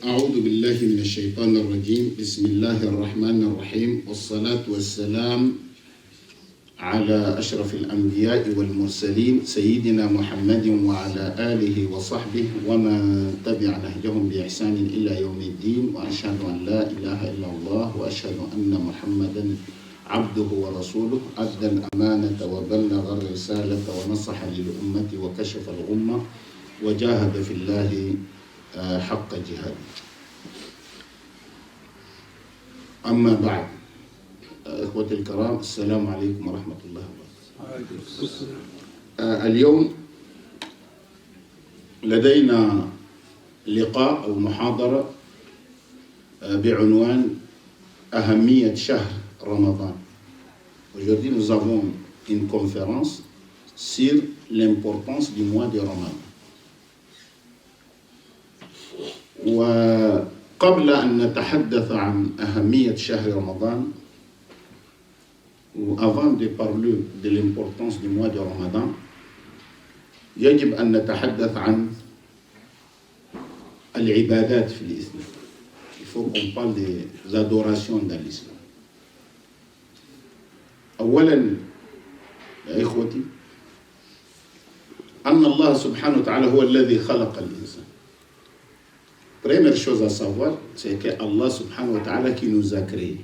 أعوذ بالله من الشيطان الرجيم. بسم الله الرحمن الرحيم، والصلاة والسلام على أشرف الأنبياء والمرسلين سيدنا محمد وعلى آله وصحبه ومن تبع نهجهم بإحسان إلى يوم الدين، وأشهد أن لا إله إلا الله وأشهد أن محمدا عبده ورسوله أدى الأمانة وبلغ الرسالة ونصح للأمة وكشف الغمة وجاهد في الله حق جهاد. أما بعد، إخوتي الكرام، السلام عليكم ورحمة الله وبركاته. اليوم لدينا لقاء أو محاضرة بعنوان أهمية شهر رمضان. Aujourd'hui, nous avons une conférence sur l'importance du mois de Ramadan. وقبل أن نتحدث عن أهمية شهر رمضان، ou avant de parler de l'importance du mois de Ramadan, يجب أن نتحدث عن العبادات في الإسلام. Il faut qu'on parle des adorations dans l'islam. أولا يا إخوتي، أن الله سبحانه وتعالى هو الذي خلق الإنسان. Première chose à savoir, c'est que Allah subhanahu wa ta'ala qui nous a créés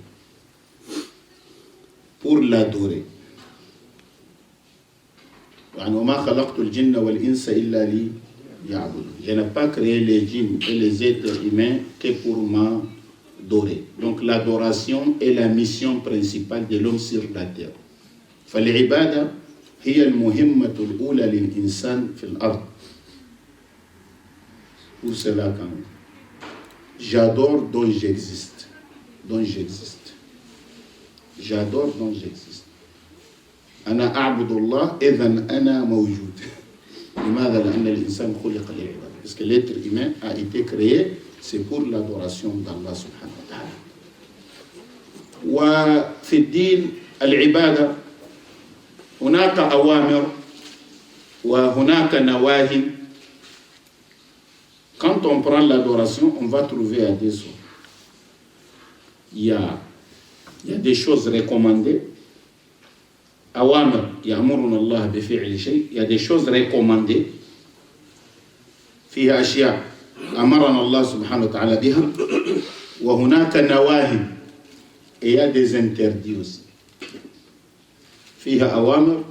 pour l'adorer. وَمَا خَلَقْتُ الْجِنَّ وَالْإِنسَ إِلَّا لِيَعْبُدُونِ. Je n'ai pas créé les djinns et les êtres humains que pour m'adorer. Donc l'adoration est la mission principale de l'homme sur la terre. فالعبادة هي المهمة الأولى للإنسان في الأرض. Pour cela, quand même, j'adore donc j'existe. Donc j'existe. J'adore donc j'existe. أنا أعبد الله إذن أنا موجود. لماذا؟ لأن الإنسان خلق للعبادة. Parce que l'être humain a été créé, c'est pour l'adoration d'Allah سبحانه وتعالى. وفي الدين العبادة هناك أوامر وهناك نواهي. Quand on prend l'adoration, on va trouver à des choses. Il y a des choses recommandées. أوامر يأمرنا الله بفعل شيء. Il y a des choses recommandées. فيها أشياء أمرنا الله سبحانه وتعالى بها. وهناك نواهي. Et il y a des interdits aussi. فيها أوامر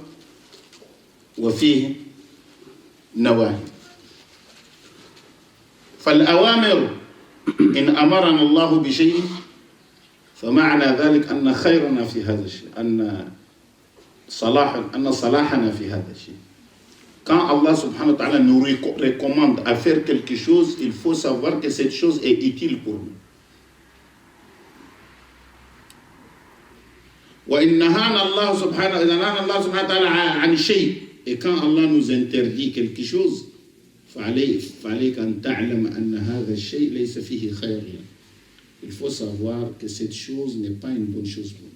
وفيه نواهي. فالأوامر إن أمرنا الله بشيء فمعنى ذلك أن خيرنا في هذا الشيء، أن صلاحنا في هذا الشيء. Quand Allah subhanahu wa ta'ala nous recommande à faire quelque chose, il faut savoir que cette chose est utile pour nous. وإن نهانا الله سبحانه وتعالى عن شيء. Et quand Allah nous interdit quelque chose, فعليك أن تعلم أن هذا الشيء ليس فيه خير. Il faut savoir que cette chose n'est pas une bonne chose pour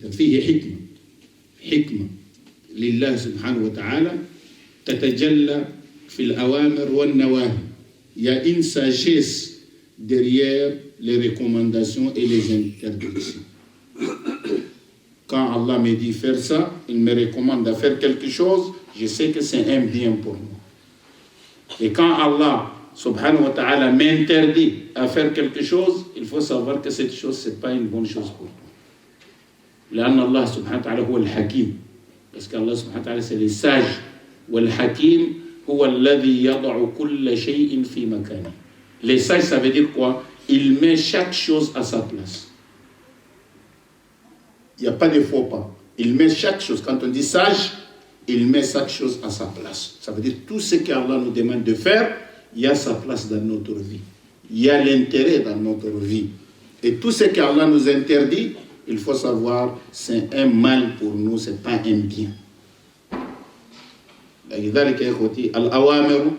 nous. فيه حكمة لله سبحانه وتعالى تتجلى في الأوامر والنواهي. Il y a une sagesse derrière les recommandations et les interdictions. Quand Allah me dit faire ça, il me recommande de faire quelque chose, je sais que c'est un bien pour moi. Et quand Allah subhanahu wa ta'ala m'interdit à faire quelque chose, il faut savoir que cette chose, ce n'est pas une bonne chose pour moi. لأن الله سبحانه وتعالى هو الحكيم. Parce qu'Allah subhanahu wa ta'ala c'est le sage. والحكيم هو الذي يضع كل شيء في مكانه. Les sages, ça veut dire quoi? Il met chaque chose à sa place. Il n'y a pas de faux pas. Il met chaque chose. Quand on dit sage, il met chaque chose à sa place. Ça veut dire tout ce qu'Allah nous demande de faire, il y a sa place dans notre vie. Il y a l'intérêt dans notre vie. Et tout ce qu'Allah nous interdit, il faut savoir, c'est un mal pour nous, c'est pas un bien. لذلك يا إخوتي الأوامر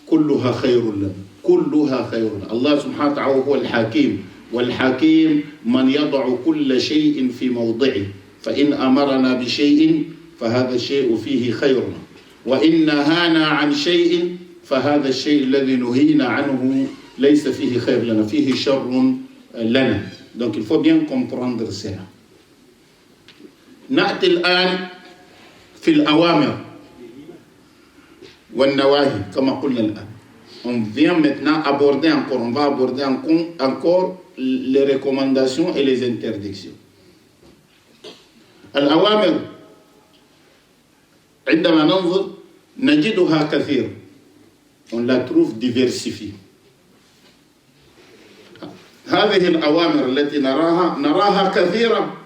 كلها خير لنا. كلها خير لنا. الله سبحانه وتعالى هو الحكيم. والحكيم من يضع كل شيء في موضعه. فإن أمرنا بشيء فهذا الشيء فيه خيرنا، وإن نهانا عن شيء فهذا الشيء الذي نهينا عنه ليس فيه خير لنا فيه شر لنا. Donc il faut bien comprendre cela. نأتي الآن في الأوامر والنواهي كما قلنا الآن. On vient maintenant aborder encore, on va aborder encore les recommandations et les interdictions. الأوامر عندما ننظر نجدها كثير. On la trouve diversifiée. هذه الأوامر التي نراها كثيرة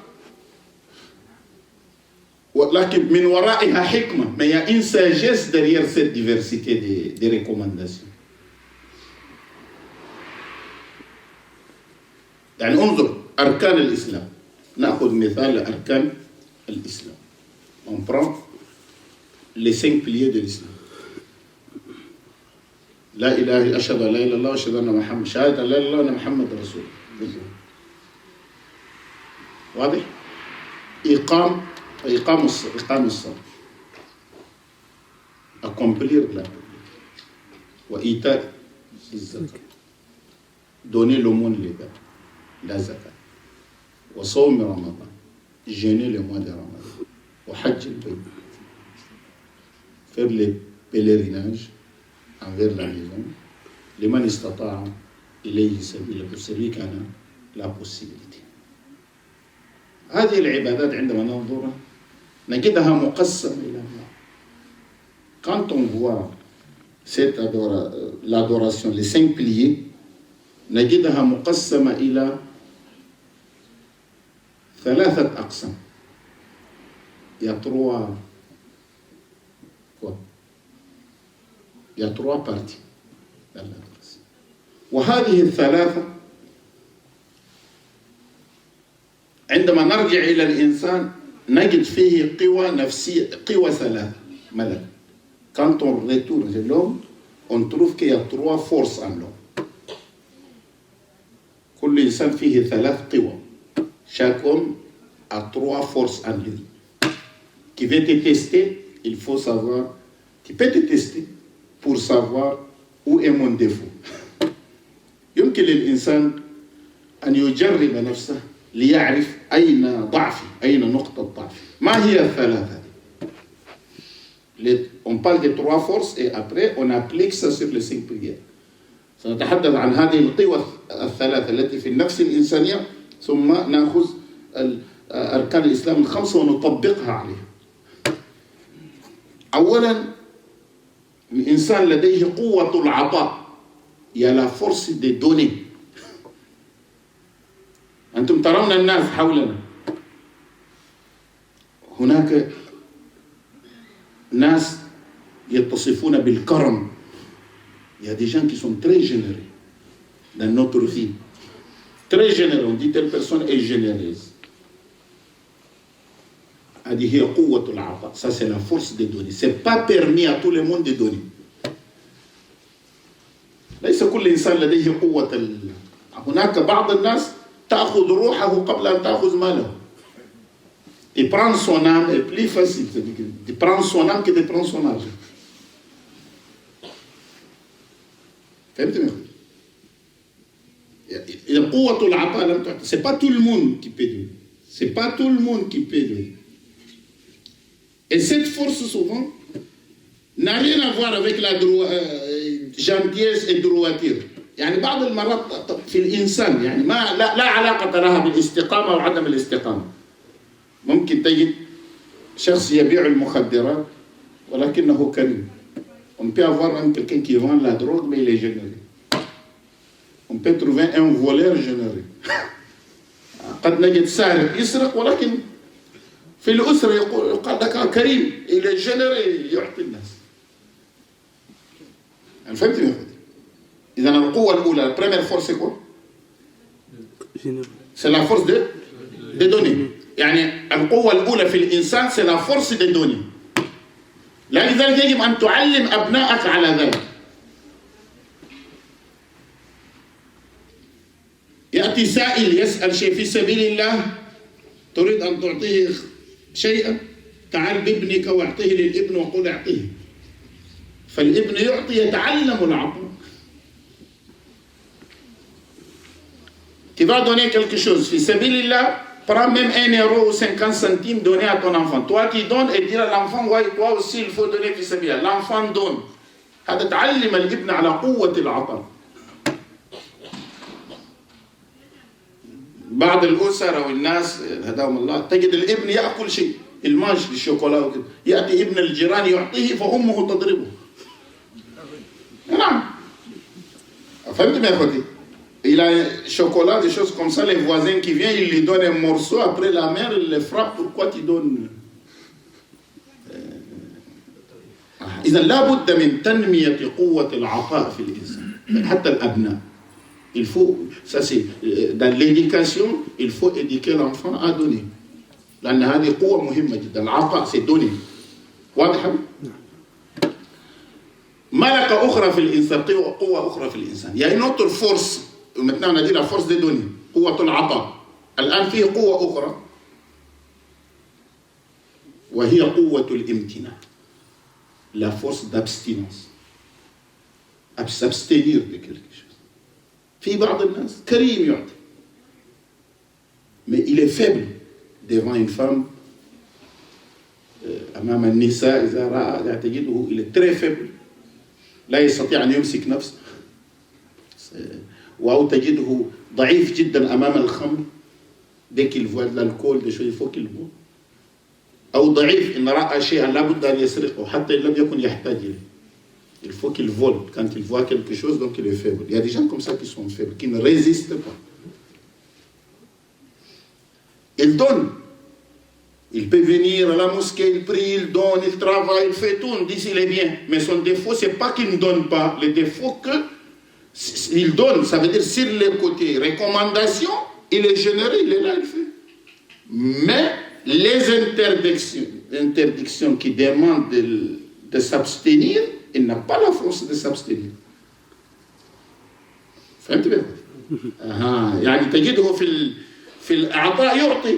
ولكن من ورائها حكمة. Mais il y a une sagesse derrière cette diversité des recommandations. يعني انظر أركان الإسلام. نأخذ مثال أركان الإسلام. On prend les 5 piliers de l'islam. لا إله أشهد أن لا إله إلا الله وأشهد أن محمد شهادة لا إله إلا الله محمد رسول الله. واضح؟ إقام الصلاة. Accomplir la وإيتاء الزكاة. Donner l'aumône légale, la zakat. وصوم رمضان. Jeûner le mois de Ramadan. وحج البيت. Faire les pèlerinages envers la maison. لمن استطاع إليه سبيلا pour celui qui en a la possibilité. هذه العبادات عندما ننظرها نجدها مقسمة إلى أنواع. Quand on voit cette l'adoration, les 5 piliers, نجدها مقسمة إلى 3 أقسام. Il y a 3 Il y a 3 parties dans l'adoration. وهذه الثلاثة عندما نرجع إلى الإنسان نجد فيه قوى نفسية، قوى 3 ملل. Quand on retourne chez l'homme, on trouve qu'il y a 3 forces en l'homme. كل إنسان فيه 3 قوى. Chaque homme a 3 forces en lui. Qui veut te tester, il faut savoir. Tu peux te tester pour savoir où est mon défaut. يمكن للإنسان أن يجرب نفسه ليعرف أين ضعفي، أين نقطة ضعفي. ما هي الثلاثة؟ On parle des 3 forces et après on applique ça sur les 5 prières. سنتحدث عن هذه القوى الثلاثة التي في النفس الإنسانية ثم نأخذ أركان الإسلام ال5 ونطبقها عليها. أولاً الإنسان لديه قوة العطاء. Il y a la force de donner. أنتم ترون الناس حولنا. هناك ناس يتصفون بالكرم. Il y a des gens qui sont très généreux dans notre vie. Très généreux. On dit telle personne est généreuse. هذه هي قوة العطاء. Ça c'est la force de donner. C'est pas permis à tout le monde de donner. ليس كل إنسان لديه قوة هناك بعض الناس تأخذ روحه قبل أن تأخذ ماله. Et prendre son âme est plus facile de prendre son âme que de prendre son argent. فهمتني؟ قوة العطاء لم تعطى. C'est pas tout le monde qui peut donner. C'est pas tout le monde qui peut donner. Et cette force souvent n'a rien à voir avec la gentillesse et droiture. يعني بعض المرات في الإنسان يعني ما لا علاقة لها بالاستقامة أو عدم الاستقامة. ممكن تجد شخص يبيع المخدرات ولكنه كريم. On peut avoir même quelqu'un qui vend la drogue mais il est généreux. On peut trouver un voleur généreux. قد نجد سارق يسرق ولكن في الأسرة يقال لك كريم. Il est généreux يعطي الناس. فهمتني؟ إذا القوة الأولى, la première force c'est quoi? C'est la force de donner. يعني القوة الأولى في الإنسان c'est la force de donner. لذلك يجب أن تعلم أبنائك على ذلك. يأتي سائل يسأل شيء في سبيل الله تريد أن تعطيه شيئا تعال بابنك واعطيه للابن وقل اعطيه. فالابن يعطي يتعلم العطاء. Tu vas donner quelque chose. Fi sabilillah, prends même 1 € ou 50 centimes, donner à ton enfant. Toi, tu donnes et dire à l'enfant, ouais, toi aussi, il faut donner fi sabilillah. L'enfant donne. هذا تعلم الابن على قوة العطاء. بعض الأسر أو الناس هداهم الله تجد الابن يأكل شيء الماج الشوكولا وكذا يأتي ابن الجيران يعطيه فأمه تضربه. نعم فهمت يا أخوتي؟ Il a un chocolat, des choses comme ça, les voisins qui viennent, ils lui donnent un morceau, après la mère, il le frappe, pourquoi tu donnes إذا لابد من تنمية قوة العطاء في الإنسان حتى الأبناء. Il faut, ça c'est, dans l'éducation, il faut éduquer l'enfant à donner. لأن هذه قوة مهمة جدا. العطاء c'est donner. واضح؟ ملكة أخرى في الإنسان، قوة أخرى في الإنسان. Il y a une autre force. Maintenant on a dit la force de donner. قوة العطاء. الآن فيه قوة أخرى. وهي قوة الامتناع. La force d'abstinence. S'abstenir de quelque chose. في بعض الناس كريم يعطي. Mais il est faible devant une femme. أمام النساء إذا رأى تجده il est très faible. لا يستطيع أن يمسك نفسه. أو تجده ضعيف جدا أمام الخمر. Dès qu'il voit de l'alcool, des choses, il faut qu'il boit. أو ضعيف إن رأى شيئا لابد أن يسرقه حتى إن لم يكن يحتاج إليه. Il faut qu'il vole quand il voit quelque chose, donc il est faible. Il y a des gens comme ça qui sont faibles, qui ne résistent pas. Il donne. Il peut venir à la mosquée, il prie, il donne, il travaille, il fait tout, on dit s'il est bien. Mais son défaut, c'est pas qu'il ne donne pas. Le défaut qu'il donne, ça veut dire sur le côté recommandation, il est généreux, il est là, il fait. Mais les interdictions qui demandent de s'abstenir, il n'a pas la force de s'abstenir. فهمت بيه؟ يعني تجده في الأعضاء يعطي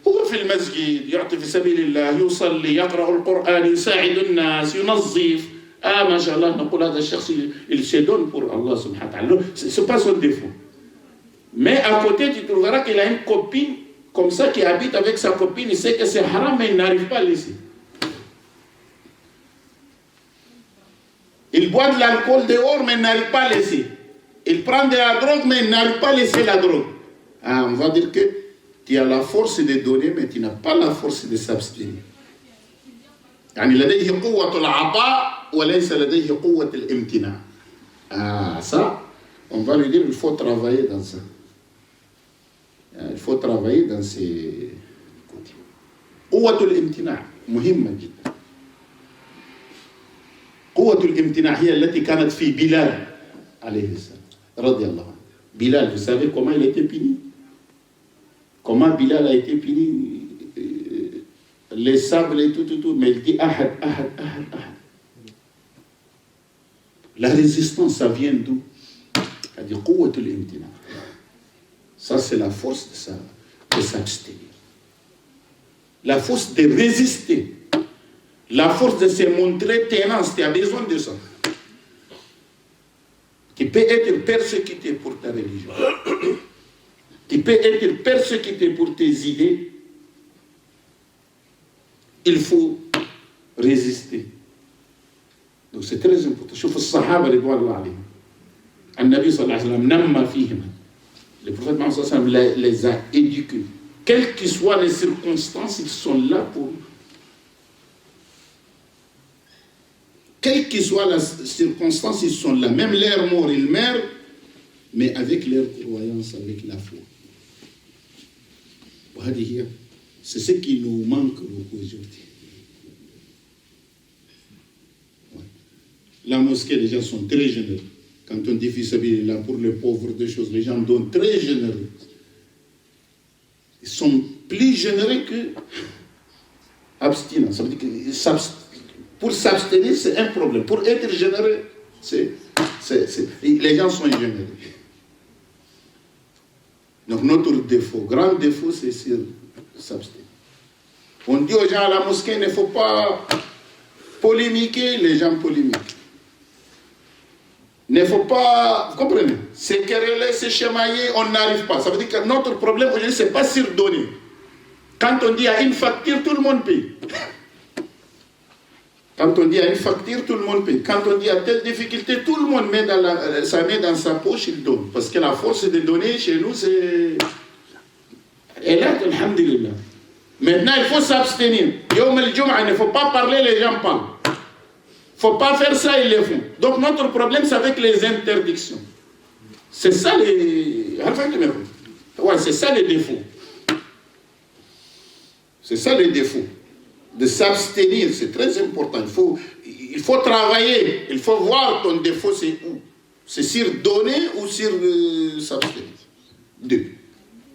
هو في المسجد يعطي في سبيل الله يصلي يقرأ القرآن يساعد الناس ينظف ما شاء الله نقول هذا الشخص il se donne pour Allah subhanahu wa ta'ala. C'est pas son défaut. Mais à côté tu trouveras qu'il a une copine comme ça qui habite avec sa copine, il sait que c'est haram mais il n'arrive pas à laisser. Il boit de l'alcool dehors, mais il n'arrive pas à laisser. Il prend de la drogue, mais il n'arrive pas à laisser la drogue. On va dire que tu as la force de donner, mais tu n'as pas la force de s'abstenir. يعني لديه قوة العطاء وليس لديه قوة الامتناع. Ça, on va lui dire il faut travailler dans ça. Il faut travailler dans ces côtés. قوة الامتناع مهمة جدا. قوة الامتناع هي التي كانت في بلال عليه السلام رضي الله عنه. Bilal, vous savez comment il a été puni? Comment Bilal a été puni? Les sables et tout, mais il dit ahad. La résistance, ça vient d'où? Il dit قوة الامتناع. Ça, c'est la force de s'abstenir. La force de résister. La force de se montrer tenace, tu as besoin de ça. Tu peux être persécuté pour ta religion. Tu peux être persécuté pour tes idées. Il faut résister. Donc c'est très important. شوف الصحابة رضوان الله عليهم. النبي صلى الله عليه وسلم نمى فيهم. Le prophète Mohammed صلى الله عليه وسلم les a éduqués. Quelles que soient les circonstances, ils sont là pour. Quelle que soit la circonstance, ils sont là. Même leur mort, ils meurent, mais avec leur croyance, avec la foi. C'est ce qui nous manque aujourd'hui. Ouais. La mosquée, les gens sont très généreux. Quand on dit fils là pour les pauvres, des choses, les gens donnent très généreux. Ils sont plus généreux que abstinents. Ça veut dire qu'ils s'abstiennent. Pour s'abstenir, c'est un problème. Pour être généreux, les gens sont généreux. Donc notre défaut, grand défaut, c'est s'abstenir. On dit aux gens à la mosquée, il ne faut pas polémiquer, les gens polémiquent. ne faut pas, vous comprenez, se quereller, se chamailler, on n'arrive pas. Ça veut dire que notre problème aujourd'hui, ce n'est pas surdonner. Quand on dit à une facture, tout le monde paye. Quand on dit à une facture, tout le monde paye. Quand on dit à telle difficulté, tout le monde met sa main dans sa poche, il donne. Parce que la force de donner chez nous, c'est... Et là, alhamdulillah. Maintenant, il faut s'abstenir. Yom al-Jum'a, il ne faut pas parler, les gens parlent. Il ne faut pas faire ça, ils le font. Donc notre problème, c'est avec les interdictions. C'est ça les... Ouais, c'est ça les défauts. C'est ça les défauts. De s'abstenir, c'est très important. Il faut travailler. Il faut voir ton défaut, c'est où. C'est sur donner ou sur s'abstenir. Deux.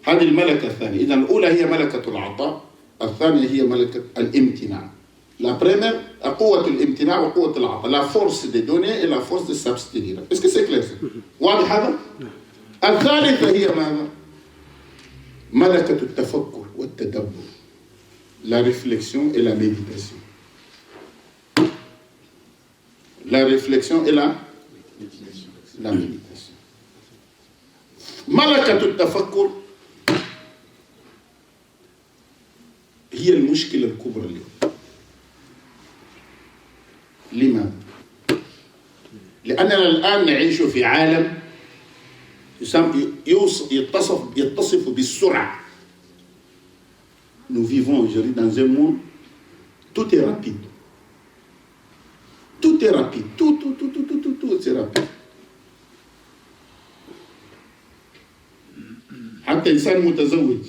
هذه الملكة الثانية. إذا الأولى هي ملكة العطاء، الثانية هي ملكة الامتناع. La première, قوة الامتناع وقوة العطاء. La force de donner et la force de s'abstenir. Est-ce que c'est clair? واضح هذا؟ الثالثة هي ماذا؟ ملكة التفكر والتدبر. La réflexion et la méditation. La réflexion et la méditation. ملكة التفكر هي المشكلة الكبرى اليوم. لماذا؟ لأننا الآن نعيش في عالم يتصف بالسرعة. Nous vivons aujourd'hui dans un monde, tout est rapide. Tout est rapide. Tout est rapide. حتى إنسان متزوج.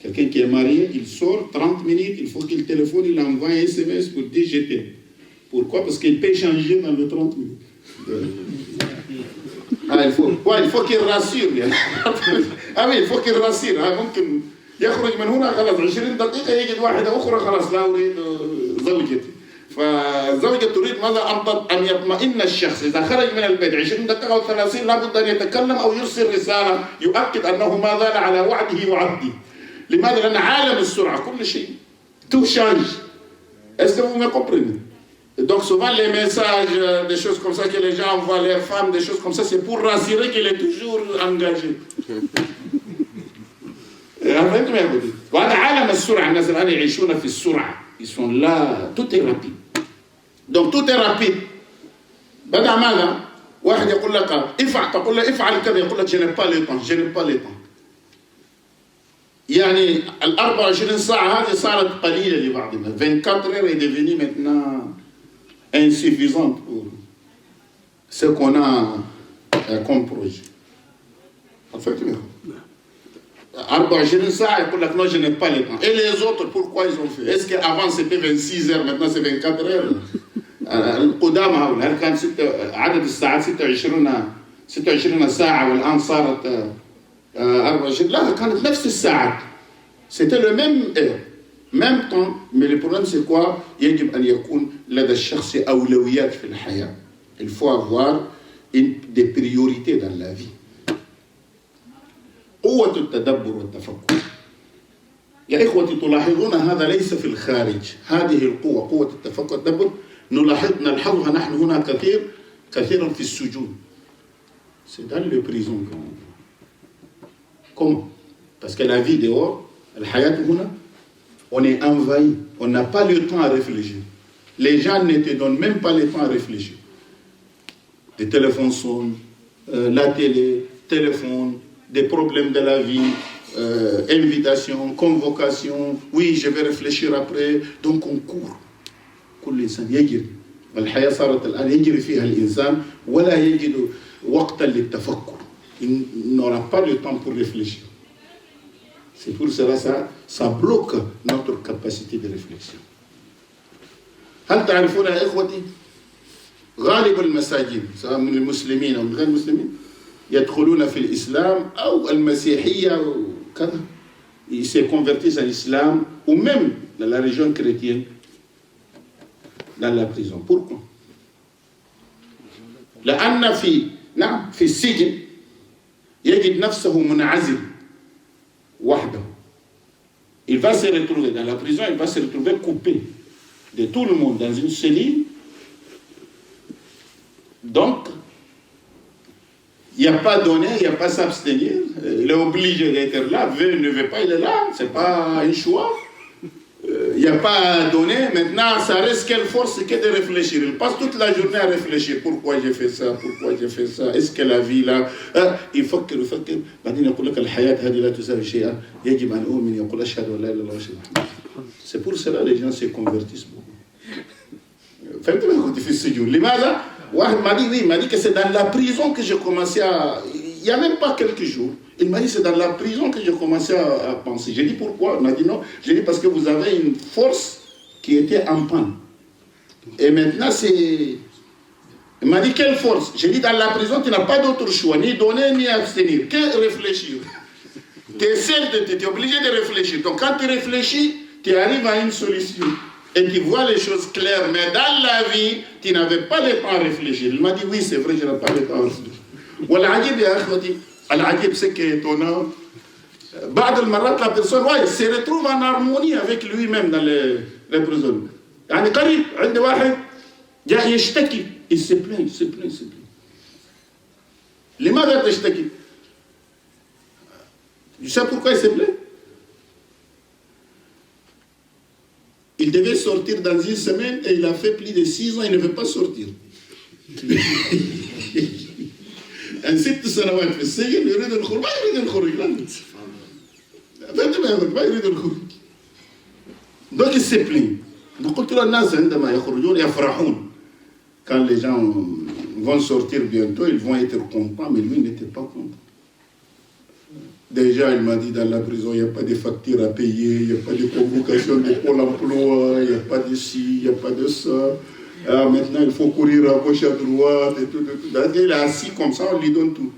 Quelqu'un qui est marié, il sort 30 minutes, il faut qu'il téléphone, il envoie un SMS pour dire je t'aime. Pourquoi? Parce qu'il peut changer dans les 30 minutes. Il faut qu'il rassure. Oui, il faut qu'il rassure. ممكن يخرج من هنا خلاص 20 دقيقة يجد واحدة أخرى خلاص لا أريد زوجتي. فالزوجة تريد ماذا؟ أن يطمئن الشخص إذا خرج من البيت 20 دقيقة أو 30 لابد أن يتكلم أو يرسل رسالة يؤكد أنه ما زال على وعده وعهده. لماذا؟ لأن عالم السرعة كل شيء tout change. Est-ce que vous me comprenez? Donc souvent les messages, des choses comme ça que les gens envoient leurs femmes, des choses comme ça, c'est pour rassurer qu'il est toujours engagé. وهذا عالم السرعة. الناس الآن يعيشون في السرعة. Ils sont là, tout est rapide. Donc tout est rapide. بدأ ماذا؟ واحد يقول لك افعل، تقول له افعل كذا، يقول لك je n'ai pas le temps، je n'ai pas le temps. يعني ال 24 ساعة هذه صارت قليلة لبعضنا. 24 heures est devenue maintenant insuffisante pour ce qu'on a comme projet. En fait, 24 ساعة يقول لك non, je n'ai pas le temps. Et les autres, pourquoi ils ont fait? Est-ce qu'avant c'était 26 heures, maintenant c'est 24 heures? القدامى هؤلاء هل كان عدد الساعات 26 ساعة والآن صارت 24؟ لا، كانت نفس الساعات. C'était le même heure, même temps, mais le problème c'est quoi? يجب أن يكون لدى الشخص أولويات في الحياة. Il faut avoir des priorités dans la vie. قوة التدبر والتفكر. يا إخوتي تلاحظون هذا ليس في الخارج. هذه القوة، قوة التفكر والتدبر نلحظها نحن هنا كثيرا في السجون. C'est dans les prisons. Comment? Parce que la vie dehors, الحياة هنا, on est envahi. On n'a pas le temps à réfléchir. Les gens ne te donnent même pas le temps à réfléchir. Les téléphones sonnent, la télé, téléphone, des problèmes de la vie, invitation, convocation, oui, je vais réfléchir après, donc on court. كل إنسان يجري. الحياة صارت الآن يجري فيها الإنسان ولا يجد وقتا للتفكر. Il n'aura pas le temps pour réfléchir. C'est pour cela ça bloque notre capacité de réflexion. هل تعرفون يا إخوتي غالب المساجين سواء من المسلمين أو من غير المسلمين يدخلون في الإسلام أو المسيحية وكذا. Ils se convertissent à l'islam ou même dans la religion chrétienne dans la prison. Pourquoi? لأن في السجن يجد نفسه منعزل وحده. Il va se retrouver dans la prison, il va se retrouver coupé de tout le monde dans une cellule. Donc, Il n'y a pas donné, il n'y a pas s'abstenir. Il est obligé d'être là. Veut, ne veut pas, il est là. Ce n'est pas un choix. Il n'y a pas à donner. Maintenant, ça reste quelle force, c'est que de réfléchir. Il passe toute la journée à réfléchir. Pourquoi j'ai fait ça? Pourquoi j'ai fait ça? Est-ce que la vie là... Il faut que... C'est pour cela que les gens se convertissent beaucoup. Wahid m'a dit, oui, il m'a dit que c'est dans la prison que j'ai commencé à... Il n'y a même pas quelques jours. Il m'a dit, c'est dans la prison que j'ai commencé à penser. J'ai dit, pourquoi? Il m'a dit, non. J'ai dit, parce que vous avez une force qui était en panne. Et maintenant, c'est... Il m'a dit, quelle force? J'ai dit, dans la prison, tu n'as pas d'autre choix, ni donner, ni abstenir, que réfléchir. Tu es obligé de réfléchir. Donc, quand tu réfléchis, tu arrives à une solution. Et tu vois les choses claires. Mais dans la vie, tu n'avais pas le temps à réfléchir. Il m'a dit, oui, c'est vrai, je n'ai pas le temps à réfléchir. Al-Ajib, c'est étonnant. بعض المرات la personne se retrouve en harmonie avec lui-même dans les prisons. يعني قريب عند واحد جاء يشتكي. Il se plaint, il se plaint, il se plaint. لماذا تشتكي? Tu sais pourquoi il se plaint? Il devait sortir dans une semaine et il a fait plus de 6 ans, il ne veut pas sortir. Un 6 سنوات في السجن يريد الخروج ما يريد الخروج ما يريد الخروج. Donc il se plaint. قلت له الناس عندما يخرجون يفرحون. Quand les gens vont sortir bientôt, ils vont être contents, mais lui n'était pas content. Déjà, il m'a dit, dans la prison, il n'y a pas de facture à payer, il n'y a pas de convocation de Pôle emploi, il n'y a pas de ci, il n'y a pas de ça. Ah, maintenant, il faut courir à gauche, à droite, et tout. Il est assis comme ça, on lui donne tout.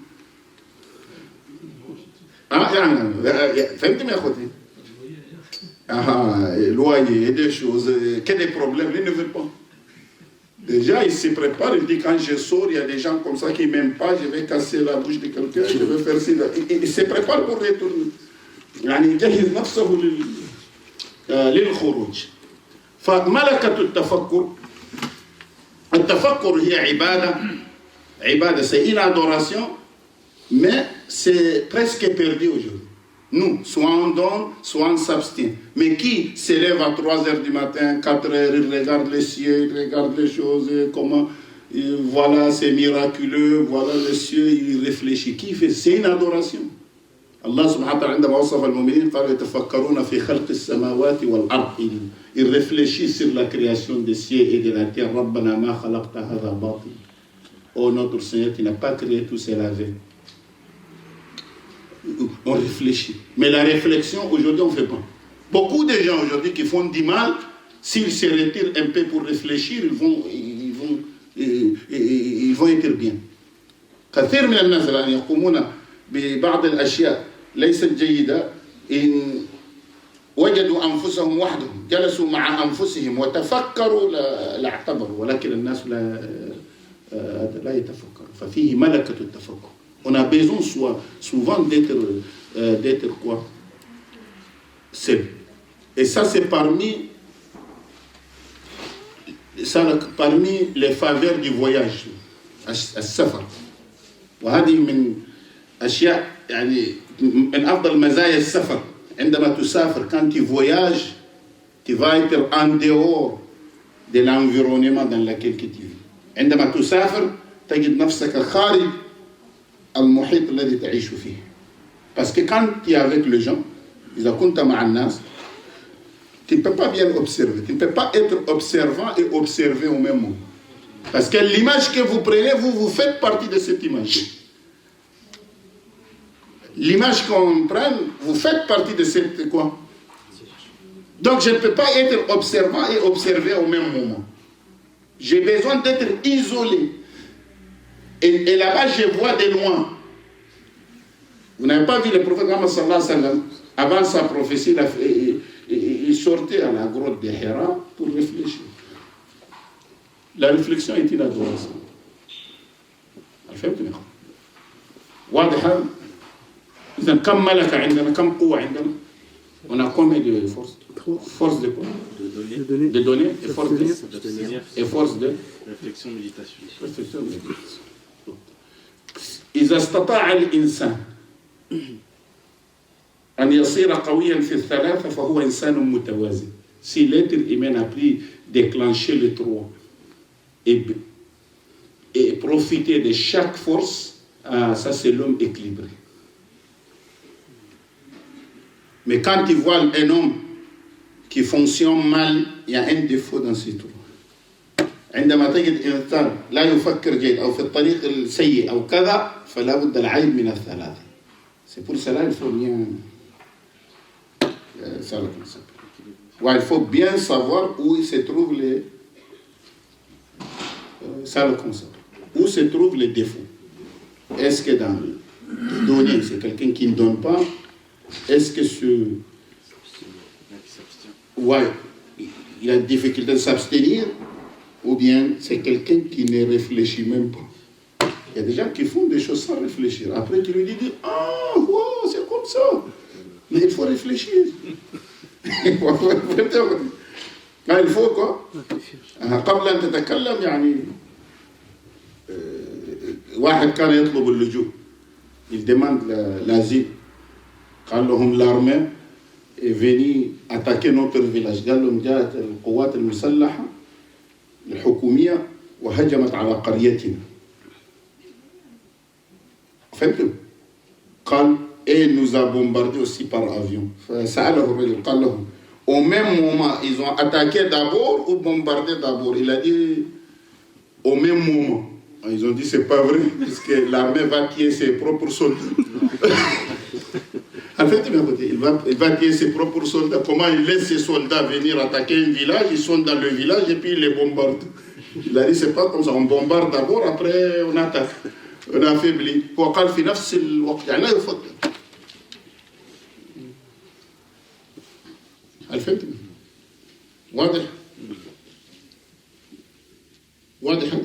Loyer, et des choses, que des problèmes, il ne veut pas. Déjà, il se prépare, il dit quand je sors, il y a des gens comme ça qui ne m'aiment pas, je vais casser la bouche de quelqu'un, je vais faire ça. Il se prépare pour retourner. يعني يجهز نفسه للخروج. فملكة التفكر هي عبادة, c'est une adoration, mais c'est presque perdu aujourd'hui. Nous, soit on donne, soit on s'abstient. Mais qui se lève à 3h du matin, 4h, il regarde les cieux, il regarde les choses, comment, voilà, c'est miraculeux, voilà les cieux, il réfléchit. Qui fait? C'est une adoration. Allah subhanahu wa ta'ala, عندما وصف المؤمنين قال يتفكرون في خلق السماوات والأرض. Il réfléchit sur la création des cieux et de la terre. ربنا ما خلقت هذا باطل. Oh notre Seigneur, tu n'as pas créé tout cela avec. On réfléchit. Mais la réflexion, aujourd'hui, on ne fait pas. Beaucoup de gens aujourd'hui qui font du mal, s'ils se retirent un peu pour réfléchir, ils vont être bien. كثير من الناس الآن يقومون ببعض الأشياء ليست جيدة إن وجدوا أنفسهم وحدهم جلسوا مع أنفسهم وتفكروا لاعتبروا ولكن الناس لا يتفكروا ففيه ملكة التفكر. On a besoin souvent d'être quoi? Seul. Et ça, c'est parmi les faveurs du voyage. السفر. وهذه من أشياء يعني من أفضل مزايا السفر. عندما تسافر, quand tu voyages, tu vas être en dehors de l'environnement dans lequel tu vis. عندما تسافر تجد نفسك خارج المحيط الذي تعيش فيه. Parce que quand tu es avec les gens, إذا كنت مع الناس, tu ne peux pas bien observer. Tu ne peux pas être observant et observer au même moment. Parce que l'image que vous prenez, vous faites partie de cette image. L'image qu'on prend, vous faites partie de cette quoi? Donc je ne peux pas être observant et observer au même moment. J'ai besoin d'être isolé. Et là-bas, je vois de loin. Vous n'avez pas vu le prophète Muhammad sallallahu alayhi wa sallam, avant sa prophétie, il sortait à la grotte de Hira pour réfléchir. La réflexion est une adoration. فهمتني؟ واضحة؟ إذا كم ملكة عندنا؟ كم قوة عندنا؟ On a combien de forces? Force de quoi? De donner. Et force de réflexion, méditation. إذا استطاع الإنسان أن يصير قويا في الثلاثة فهو إنسان متوازن. Si l'être humain a pu déclencher les trois et profiter de chaque force, ça c'est l'homme équilibré. Mais quand tu vois un homme qui fonctionne mal, il y a un défaut dans ses trois. عندما تجد إنسان لا يفكر جيد أو في الطريق السيء أو كذا فلا بد العيب من الثلاثة. C'est pour cela qu'il faut bien ça le concept. Ouais, il faut bien savoir où se trouvent les ça le concept. Où se trouvent les défauts. Est-ce que dans le donner, c'est quelqu'un qui ne donne pas? Est-ce que ouais, il a des difficultés de s'abstenir? Ou bien c'est quelqu'un qui ne réfléchit même pas. Il y a des gens qui font des choses sans réfléchir. Après, tu lui dis, ah, wow, c'est comme ça. Mais il faut réfléchir. Il faut quoi قبل أن تتكلم يعني واحد كان يطلب اللجوء. Il demande l'asile. قال لهم l'armée est venue attaquer notre village. قال لهم جاءت القوات المسلحة الحكومية وهجمت على قريتنا. فهمتوا؟ قال et nous a bombardé aussi par avion. فسأله الرجل قال لهم au même moment ils ont attaqué d'abord ou bombardé d'abord. Il a dit au même moment. Ils ont dit c'est pas vrai parce que l'armée va tuer ses propres soldats. En fait, il va tuer ses propres soldats. Comment il laisse ses soldats venir attaquer un village? Ils sont dans le village et puis il les bombarde. Il a dit c'est pas comme ça. On bombarde d'abord, après on attaque. On affaiblit. وقال في نفس الوقت يعني لا يفكر. الفهمت؟ واضح؟ واضح هذا؟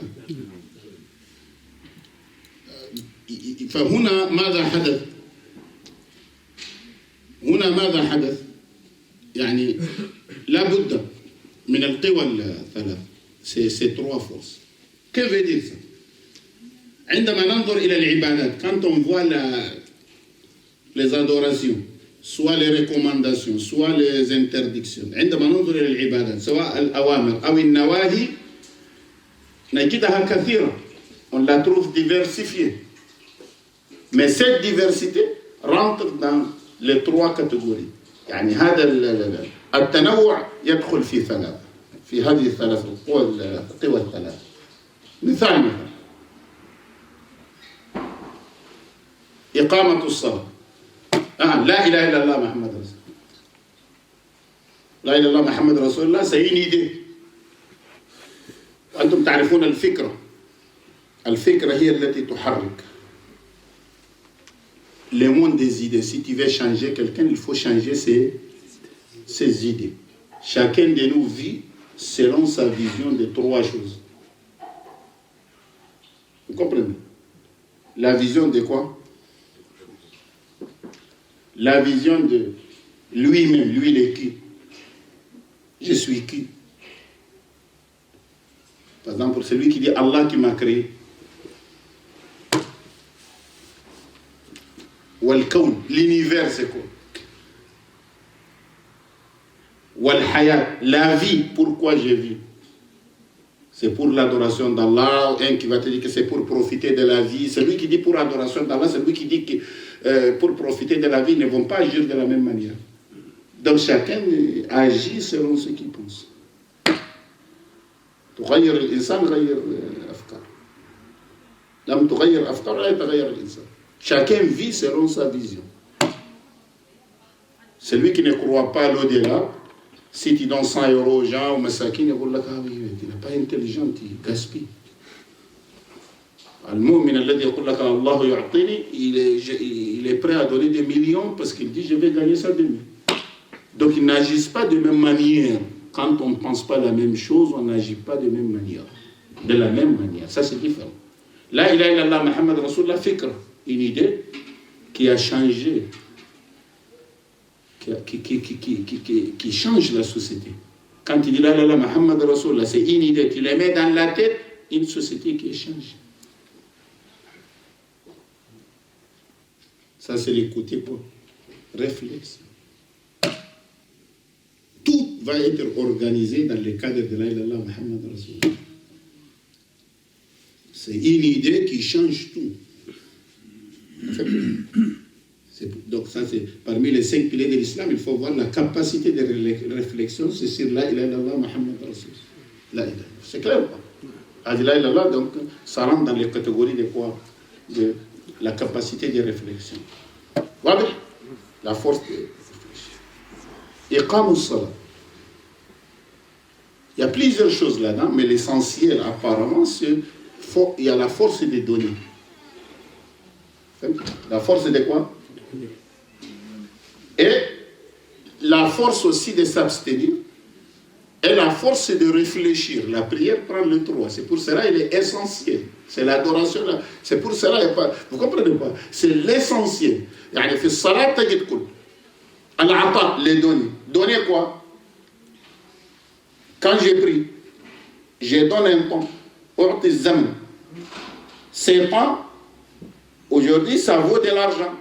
فهنا ماذا حدث؟ هنا ماذا حدث؟ يعني لا بد من القوى الثلاث. C'est trois forces. Que veut dire ça? عندما ننظر إلى العبادات, quand on voit les adorations, soit les recommandations, soit les interdictions, عندما ننظر إلى العبادات سواء الأوامر أو النواهي نجدها كثيرة. On la trouve diversifiée. Mais cette diversité rentre dans les trois catégories. يعني هذا التنوع يدخل في ثلاثة. في هذه الثلاث القوى الثلاث. مثال إقامة الصلاة. لا إله إلا الله محمد رسول الله. لا إله إلا الله محمد رسول الله c'est une idée. وأنتم تعرفون الفكرة. الفكرة هي التي تحرك. Le monde des idées. Si tu veux changer quelqu'un, il faut changer ses idées. Chacun de nous vit selon sa vision de trois choses. Vous comprenez? La vision de quoi? La vision de lui-même. Lui, il est qui? Je suis qui? Par exemple, celui qui dit Allah qui m'a créé. Wal-Kawn, l'univers c'est quoi? Wal-Hayat, la vie, pourquoi je vis? C'est pour l'adoration d'Allah. Un qui va te dire que c'est pour profiter de la vie. Celui qui dit pour l'adoration d'Allah, celui qui dit que pour profiter de la vie, ne vont pas agir de la même manière. Donc chacun agit selon ce qu'il pense. تغير الإنسان غير أفكار. لم تغير أفكار لا يتغير الإنسان. Chacun vit selon sa vision. Celui qui ne croit pas à l'au-delà, si tu donnes 100 € aux gens, aux massakines, ils vont dire ah oui, tu n'es pas intelligent, tu gaspilles. المؤمن الذي يقول لك الله يعطيني, il est prêt à donner des millions parce qu'il dit je vais gagner ça demain. Donc ils n'agissent pas de même manière. Quand on ne pense pas la même chose, on n'agit pas de même manière. De la même manière, ça c'est différent. La ilaha illallah Muhammad Rasulullah fikra, une idée qui a changé, qui change la société. Quand il dit la ilaha illallah Muhammad Rasulullah, c'est une idée, tu les mets dans la tête, une société qui est changée. Ça, c'est les côtés quoi? Réflexe. Tout va être organisé dans le cadre de la ilaha illallah Muhammad Rasulullah. C'est une idée qui change tout. En fait, donc ça, c'est parmi les 5 piliers de l'islam, il faut voir la capacité de réflexion, c'est sur la ilaha illallah Muhammad Rasulullah. C'est clair ou pas? La ilaha illallah, donc, ça rentre dans les catégories de quoi? De la capacité de réflexion. Voilà la force de réflexion. Iqam as-salat. Il y a plusieurs choses là-dedans, mais l'essentiel, apparemment, c'est il y a la force des données. La force de quoi? Et la force aussi de s'abstenir. Et la force de réfléchir. La prière prend le 3. C'est pour cela qu'elle est essentielle. C'est l'adoration. C'est pour cela qu'il pas. Vous comprenez pas? C'est l'essentiel. يعني في الصلاة تجد كل العطاء les donner. Donner quoi? Quand j'ai pris, je donne un temps. C'est pas, aujourd'hui, ça vaut de l'argent.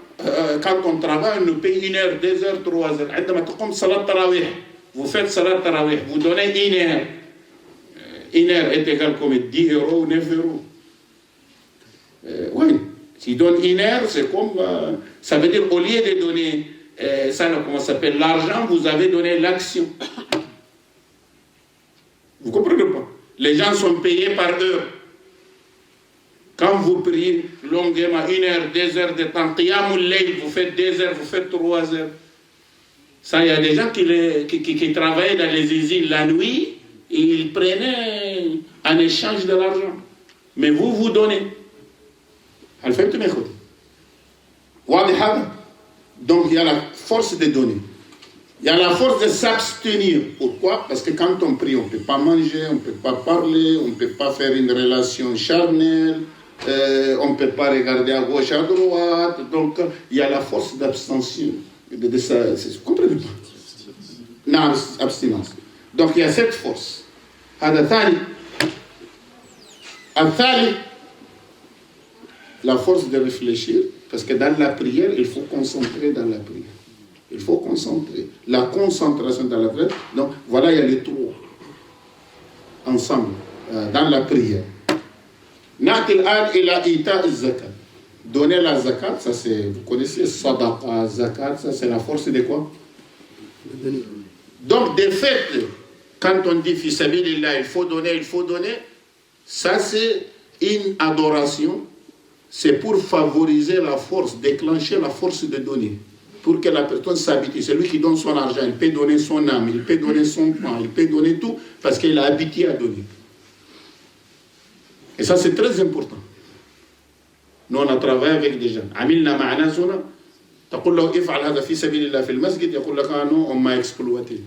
Quand on travaille, on nous paye 1 heure, 2 heures, 3 heures. Vous faites salat tarawih, vous donnez 1 heure. 1 heure est égal comme 10 euros ou 9 euros. Oui, s'il donne 1 heure, c'est comme. Ça veut dire, au lieu de donner, comment ça s'appelle, l'argent, vous avez donné l'action. Vous comprenez pas? Les gens sont payés par heure. Quand vous priez longuement, 1 heure, 2 heures de temps, qiyamul layl, vous faites 2 heures, vous faites 3 heures. Ça, il y a des gens qui travaillaient dans les usines la nuit, et ils prenaient en échange de l'argent. Mais vous, vous donnez. Donc, il y a la force de donner. Il y a la force de s'abstenir. Pourquoi? Parce que quand on prie, on ne peut pas manger, on ne peut pas parler, on ne peut pas faire une relation charnelle, on ne peut pas regarder à gauche, à droite. Donc, il y a la force d'abstention. Vous comprenez pas? Non, abstinence. Donc, il y a cette force. La force de réfléchir, parce que dans la prière, il faut concentrer dans la prière. Il faut concentrer. La concentration dans la prière. Donc, voilà, il y a les 3 ensemble dans la prière. Na'til al ila ita zakat. Donner la zakat, ça c'est, vous connaissez, sadaqa, zakat, ça c'est la force de quoi? Donc, de fait, quand on dit fi sabilillah, il faut donner, ça c'est une adoration. C'est pour favoriser la force, déclencher la force de donner. Pour que la personne s'habitue. Celui qui donne son argent, il peut donner son âme, il peut donner son temps, il peut donner tout, parce qu'il a habitué à donner. Et ça, c'est très important. Nous, on a travaillé avec des gens. عملنا مع ناس هنا تقول له افعل هذا في سبيل الله في المسجد يقول لك non, on m'a exploité.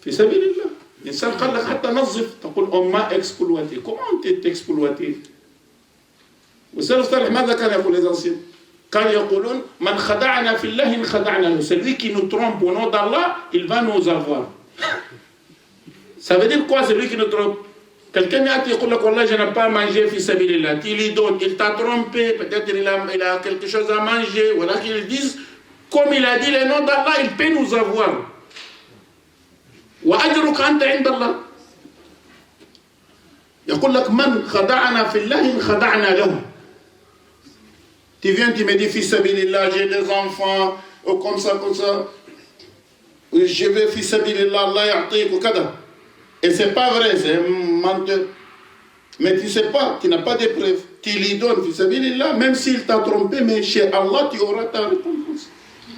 في سبيل الله. الإنسان قال لك حتى نظف تقول on m'a exploité. Comment t'es exploité? والسلف الصالح ماذا كان يقول les anciens? Quand يقولون من خدعنا في الله خدعنا له. Celui qui nous trompe au nom d'Allah, il va nous avoir. Ça veut dire quoi, celui qui nous trompe? Quelqu'un a dit, je n'ai pas mangé fi sabilillah. Tu lui donnes, il t'a trompé, peut-être il a quelque chose à manger. Voilà qu'ils disent, comme il a dit le nom d'Allah, il peut nous avoir. Wa ajruka anta inda Allah. يقول لك من خدعنا في الله خدعنا له. Tu viens, tu me dis, fi sabilillah, j'ai des enfants, comme ça. Je vais fi sabilillah, Allah ya'tik, ou kada. Et c'est pas vrai, c'est un menteur. Mais tu sais pas, tu n'as pas de preuves. Tu lui donnes, fi sabilillah, même s'il t'a trompé, mais chez Allah, tu auras ta récompense.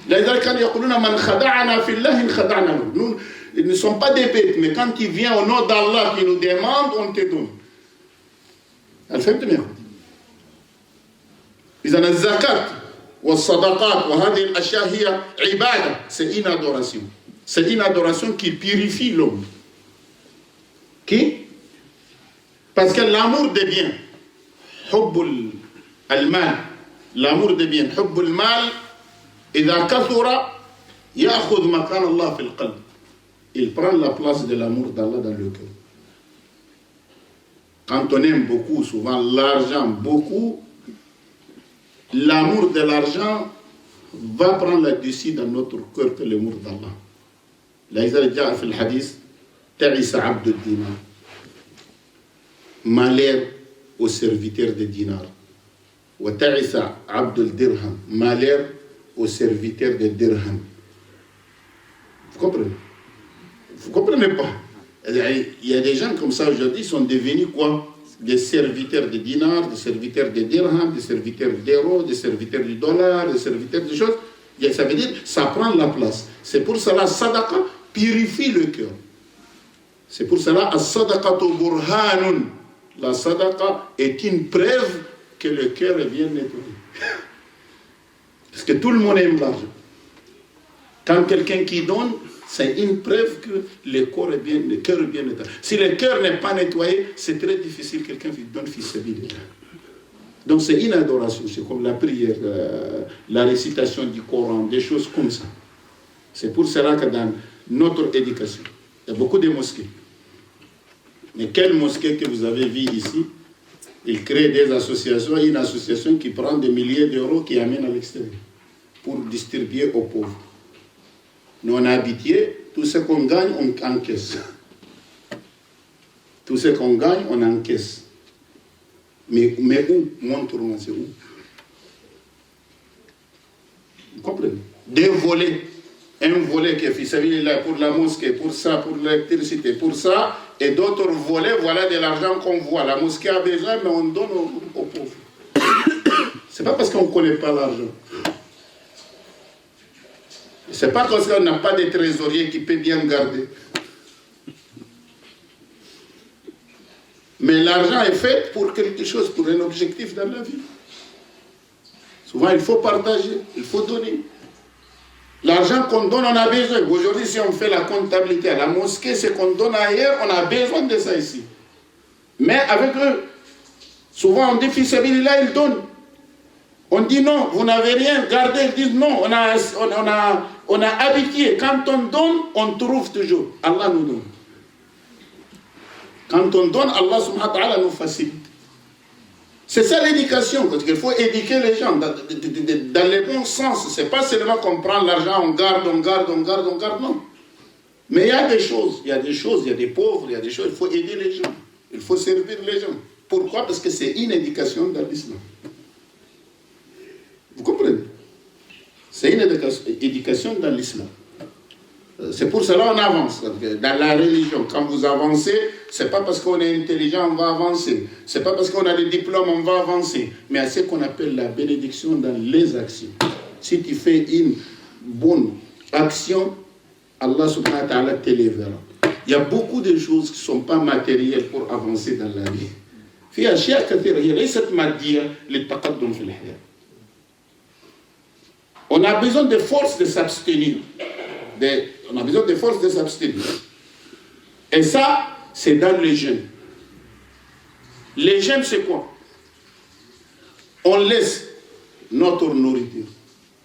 Les Arcanes yaquluna man khada'ana fi Allah khada'na lahu. Nous, ils ne sont pas des bêtes, mais quand tu viens au nom d'Allah qui nous demande, on te donne. فهمتني؟ إذا الزكاة والصدقات وهذه الأشياء هي عبادة. C'est une adoration. C'est une adoration qui purifie l'homme. Qui? Parce que l'amour des biens, حب المال, l'amour des biens, حب المال إذا كثر يأخذ مكان الله في القلب. Il prend la place de l'amour d'Allah dans le cœur. Quand on aime beaucoup, souvent l'argent, beaucoup, l'amour de l'argent va prendre le dessus dans notre cœur que l'amour d'Allah. Là, il a fait le hadith, Ta'isa abd dinar. Malheur au serviteur de dinar. Wa ta'isa abd dirham. Malheur au serviteur de dirham. Vous comprenez? Vous comprenez pas? Il y a des gens comme ça aujourd'hui, sont devenus quoi? Des serviteurs de dinars, des serviteurs de dirhams, des serviteurs d'euros, des serviteurs du dollar, des serviteurs de choses. Ça veut dire, ça prend la place. C'est pour cela, sadaqa purifie le cœur. C'est pour cela, as-sadaqatu burhanun. La sadaqa est une preuve que le cœur est bien nettoyé. Parce que tout le monde aime l'argent. Quand quelqu'un qui donne, c'est une preuve que le cœur est bien nettoyé. Si le cœur n'est pas nettoyé, c'est très difficile que quelqu'un donne fils sabilillah. Donc c'est une adoration, c'est comme la prière, la récitation du Coran, des choses comme ça. C'est pour cela que dans notre éducation, il y a beaucoup de mosquées. Mais quelle mosquée que vous avez vu ici? Ils créent des associations, une association qui prend des milliers d'euros qui amène à l'extérieur pour distribuer aux pauvres. Nous, on a habitué, tout ce qu'on gagne, on encaisse. Tout ce qu'on gagne, on encaisse. Mais où? Montre-moi, c'est où? Vous comprenez? Des volets. Un volet qui est fait là pour la mosquée, pour ça, pour l'électricité, pour ça, et d'autres volets, voilà de l'argent qu'on voit. La mosquée a besoin, mais on donne aux pauvres. C'est pas parce qu'on ne connaît pas l'argent. C'est pas parce qu'on n'a pas de trésorier qui peut bien garder. Mais l'argent est fait pour quelque chose, pour un objectif dans la vie. Souvent, il faut partager, il faut donner. L'argent qu'on donne, on a besoin. Aujourd'hui, si on fait la comptabilité à la mosquée, ce qu'on donne ailleurs, on a besoin de ça ici. Mais avec eux, souvent on dit, fils sabilillah, ils donnent. On dit non, vous n'avez rien, gardez, ils disent non, on a habitué. Quand on donne, on trouve toujours. Allah nous donne. Quand on donne, Allah subhanahu wa ta'ala nous facilite. C'est ça l'éducation, parce qu'il faut éduquer les gens dans le bon sens. Ce n'est pas seulement qu'on prend l'argent, on garde, non. Mais il y a des choses, il y a des pauvres, il y a des choses, il faut aider les gens. Il faut servir les gens. Pourquoi? Parce que c'est une éducation dans l'islam. Vous comprenez? C'est une éducation dans l'islam. C'est pour cela qu'on avance. Dans la religion, quand vous avancez, ce n'est pas parce qu'on est intelligent, on va avancer. Ce n'est pas parce qu'on a des diplômes, on va avancer. Mais à ce qu'on appelle la bénédiction dans les actions. Si tu fais une bonne action, Allah subhanahu wa ta'ala t'élèvera. Il y a beaucoup de choses qui ne sont pas matérielles pour avancer dans la vie. في أشياء كثيرة هي ليست مادية للتقدم في الحياة. On a besoin de force de s'abstenir. On a besoin de force de s'abstenir. Et ça, c'est dans les jeûnes. Les jeûnes, c'est quoi? On laisse notre nourriture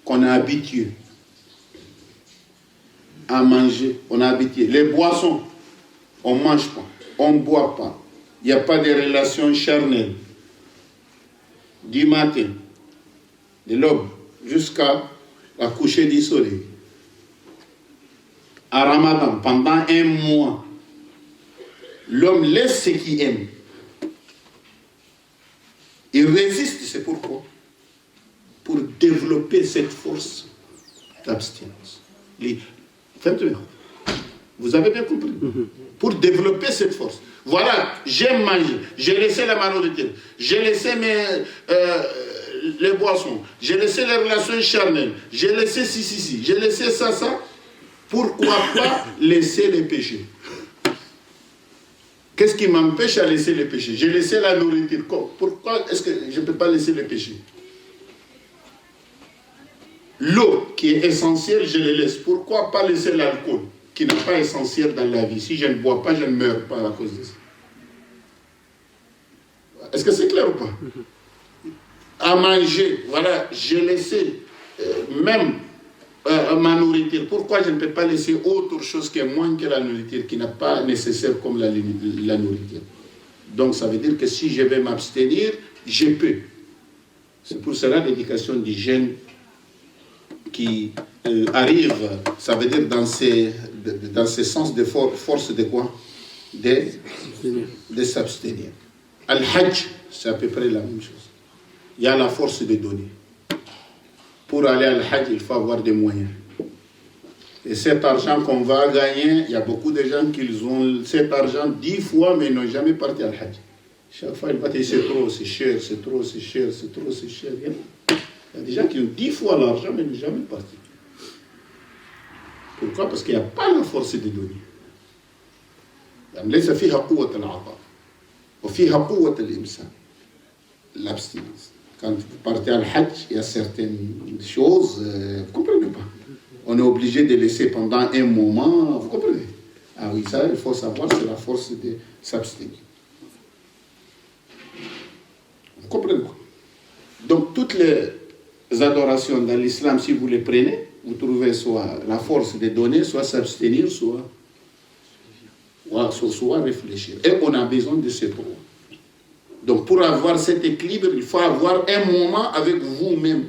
qu'on a habitué à manger. On a habitué. Les boissons, on ne mange pas, on ne boit pas. Il n'y a pas de relation charnelle. Du matin, de l'aube, jusqu'à la coucher du soleil. À Ramadan, pendant un mois, l'homme laisse ce qu'il aime. Il résiste, c'est pourquoi? Pour développer cette force d'abstinence. Vous avez bien compris? Pour développer cette force. Voilà, j'aime manger, j'ai laissé la malnourriture, j'ai laissé les boissons, j'ai laissé les relations charnelles, j'ai laissé ci, j'ai laissé ça. Pourquoi pas laisser les péchés? Qu'est-ce qui m'empêche à laisser les péchés? J'ai laissé la nourriture. Pourquoi est-ce que je ne peux pas laisser les péchés? L'eau qui est essentielle, je le laisse. Pourquoi pas laisser l'alcool qui n'est pas essentiel dans la vie? Si je ne bois pas, je ne meurs pas à cause de ça. Est-ce que c'est clair ou pas? À manger, voilà, j'ai laissé même ma nourriture. Pourquoi je ne peux pas laisser autre chose qui est moins que la nourriture, qui n'est pas nécessaire comme la nourriture? Donc ça veut dire que si je vais m'abstenir, je peux. C'est pour cela l'éducation du jeune qui arrive, ça veut dire dans ces sens de force de quoi? De s'abstenir. Al-Hajj, c'est à peu près la même chose. Il y a la force de donner. Pour aller à Al-Hajj, il faut avoir des moyens. Et cet argent qu'on va gagner, il y a beaucoup de gens qui ont cet argent 10 fois, mais n'ont jamais parti à Al-Hajj. Chaque fois, ils vont dire c'est trop, c'est cher, c'est trop, c'est cher, c'est trop, c'est cher. Il y a des gens qui ont 10 fois l'argent, mais n'ont jamais parti. Pourquoi? Parce qu'il n'y a pas la force de donner. ليس فيها قوة العطاء وفيها قوة الإمساك. L'abstinence. Quand vous partez à Al-Hajj, il y a certaines choses, vous ne comprenez pas. On est obligé de laisser pendant un moment, vous comprenez? Ah oui, ça, il faut savoir, c'est la force de s'abstenir. Vous comprenez quoi? Donc, toutes les adorations dans l'islam, si vous les prenez, vous trouvez soit la force de donner, soit s'abstenir, soit réfléchir. Et on a besoin de ces trois. Donc, pour avoir cet équilibre, il faut avoir un moment avec vous-même.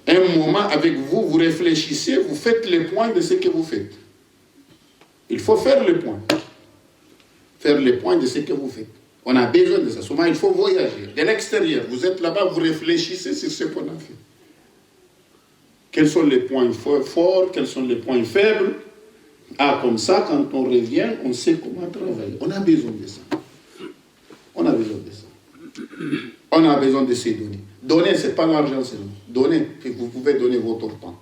Un moment avec vous, vous réfléchissez, vous faites le point de ce que vous faites. Il faut faire le point. Faire le point de ce que vous faites. On a besoin de ça. Souvent, il faut voyager. De l'extérieur, vous êtes là-bas, vous réfléchissez sur ce qu'on a fait. Quels sont les points forts, quels sont les points faibles. Ah, comme ça, quand on revient, on sait comment travailler. On a besoin de ça. On a besoin de ça. On a besoin de ces données. Donner, ce n'est pas l'argent seulement. Donner, vous pouvez donner votre temps.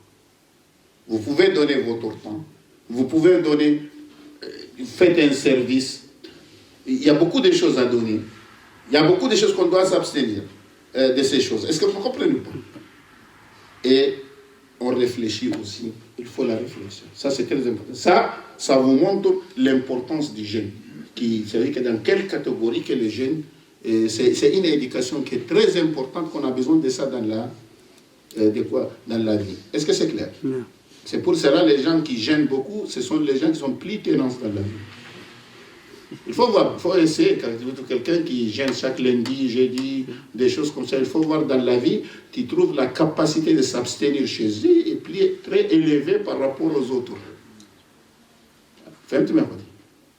Vous pouvez donner votre temps. Vous pouvez donner, faites un service. Il y a beaucoup de choses à donner. Il y a beaucoup de choses qu'on doit s'abstenir de ces choses. Est-ce que vous comprenez pas? Et on réfléchit aussi. Il faut la réflexion. Ça, c'est très important. Ça vous montre l'importance du jeûne. C'est-à-dire que dans quelle catégorie que le jeûne, c'est une éducation qui est très importante, qu'on a besoin de ça dans la vie. Est-ce que c'est clair? Oui. C'est pour cela les gens qui jeûnent beaucoup, ce sont les gens qui sont plus tenaces dans la vie. Il faut voir, il faut essayer. Quand tu trouves quelqu'un qui jeûne chaque lundi, jeudi, des choses comme ça, il faut voir dans la vie, tu trouves la capacité de s'abstenir chez eux et puis très élevée par rapport aux autres.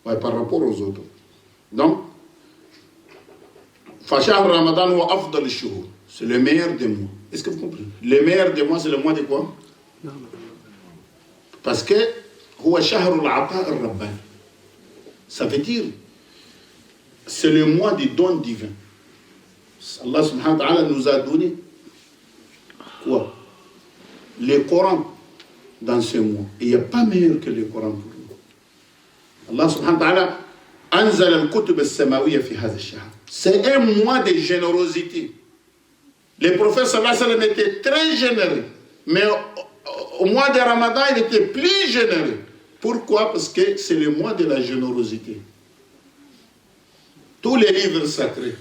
Ouais, par rapport aux autres. Donc, Fashar Ramadan wa afdal al-shuhur. C'est le meilleur des mois. Est-ce que vous comprenez? Le meilleur des mois, c'est le mois de quoi? Parce que huwa shahr al-ata al-rabbani. Ça veut dire, c'est le mois du don divin. Allah subhanahu wa ta'ala nous a donné quoi? Le Coran dans ce mois. Et il n'y a pas meilleur que le Coran pour nous. Allah subhanahu wa ta'ala anzal al-kutub al-samawiyya fi hadha al-shahr. C'est un mois de générosité. Le prophète sallallahu alayhi wa sallam était très généreux. Mais au mois de Ramadan, il était plus généreux. Pourquoi? Parce que c'est le mois de la générosité. Tous les livres sacrés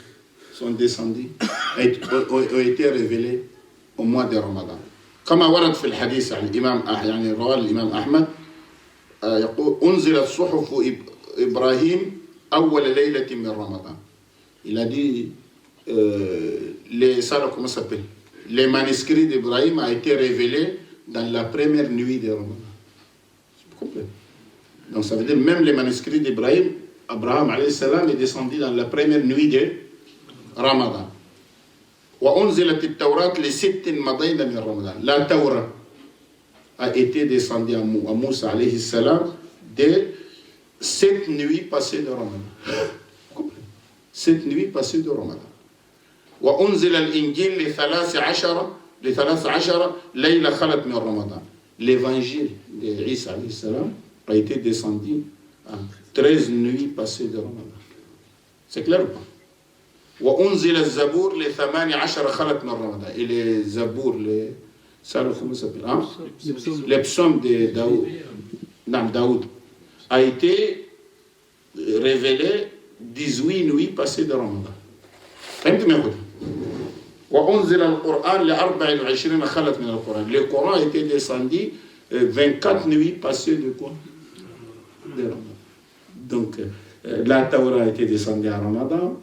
sont descendus, ont été révélés au mois de Ramadan. كما ورد في الحديث عن الإمام يعني رواه الإمام أحمد يقول أنزلت صحف إبراهيم أول ليلة من رمضان. Il a dit comment ça s'appelle? Les manuscrits d'Ibrahim a été révélés dans la première nuit de Ramadan. Donc ça veut dire même les manuscrits d'Ibrahim, Abraham alayhi salam est descendu dans la première nuit de Ramadan. وأنزلت التوراة لست مضينا من رمضان. La Torah a été descendue à Moussa alayhi salam de 7 nuits passées de Ramadan. 7 nuits passées de Ramadan. وأنزل الإنجيل ل13 ليلة خلت من رمضان. L'évangile d'Isa alayhi salam a été descendu à 13 nuits passées de Ramadan. C'est clair ou pas? وأنزل الزبور ل18 خلت من رمضان. Et les Zabour, comment ça s'appelle? Hein? Les psaumes de Daoud a été révélé 18 nuits passées de Ramadan. فهمت ما يقول؟ وأنزل القرآن ل24 خلت من القرآن. Le Coran a été descendu 24 nuits passées de quoi? De Ramadan. Donc la Torah a été descendue à Ramadan.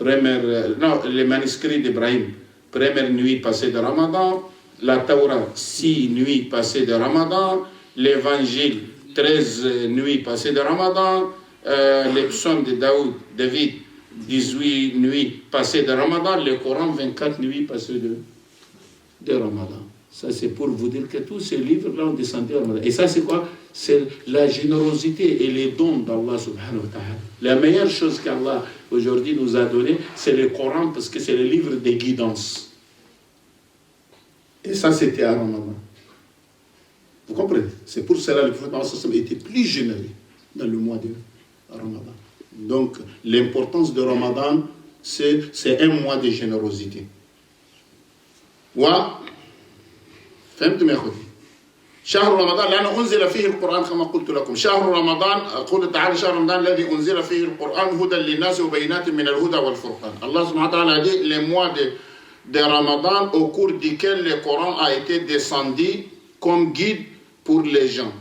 les manuscrits d'Ibrahim, première nuit passée de Ramadan, la Torah, 6 nuits passées de Ramadan, l'Évangile, 13 nuits passées de Ramadan, les psaumes de David, 18 nuits passées de Ramadan, le Coran, 24 nuits passées de Ramadan. Ça, c'est pour vous dire que tous ces livres-là ont descendu à Ramadan. Et ça, c'est quoi? C'est la générosité et les dons d'Allah subhanahu wa ta'ala. La meilleure chose qu'Allah aujourd'hui nous a donnée, c'est le Coran, parce que c'est le livre de guidance. Et ça, c'était à Ramadan. Vous comprenez? C'est pour cela que le prophète était plus généreux dans le mois de Ramadan. Donc, l'importance de Ramadan, c'est un mois de générosité. فهمتم يا اخوتي؟ شهر رمضان لأنه أنزل فيه القرآن كما قلت لكم. شهر رمضان قول تعالى شهر رمضان الذي أنزل فيه القرآن هدى للناس وبينات من الهدى والفرقان. Allah subhanahu wa ta'ala a dit les mois de Ramadan au cours duquel le Coran a été descendu comme guide pour les gens.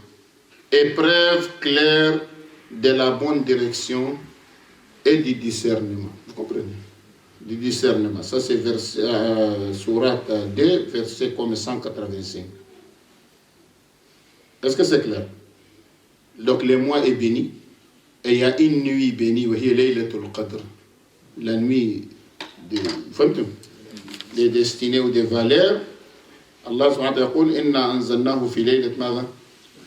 Épreuve claire de la bonne direction et du discernement. Vous comprenez? Du discernement. Ça, c'est Sourate 2, verset comme 185. Est-ce que c'est clair? Donc, le mois est béni. Et il y a une nuit bénie, la nuit des destinées ou des valeurs. Allah subhanahu wa ta'ala, Inna anzalnahu fi laylat madha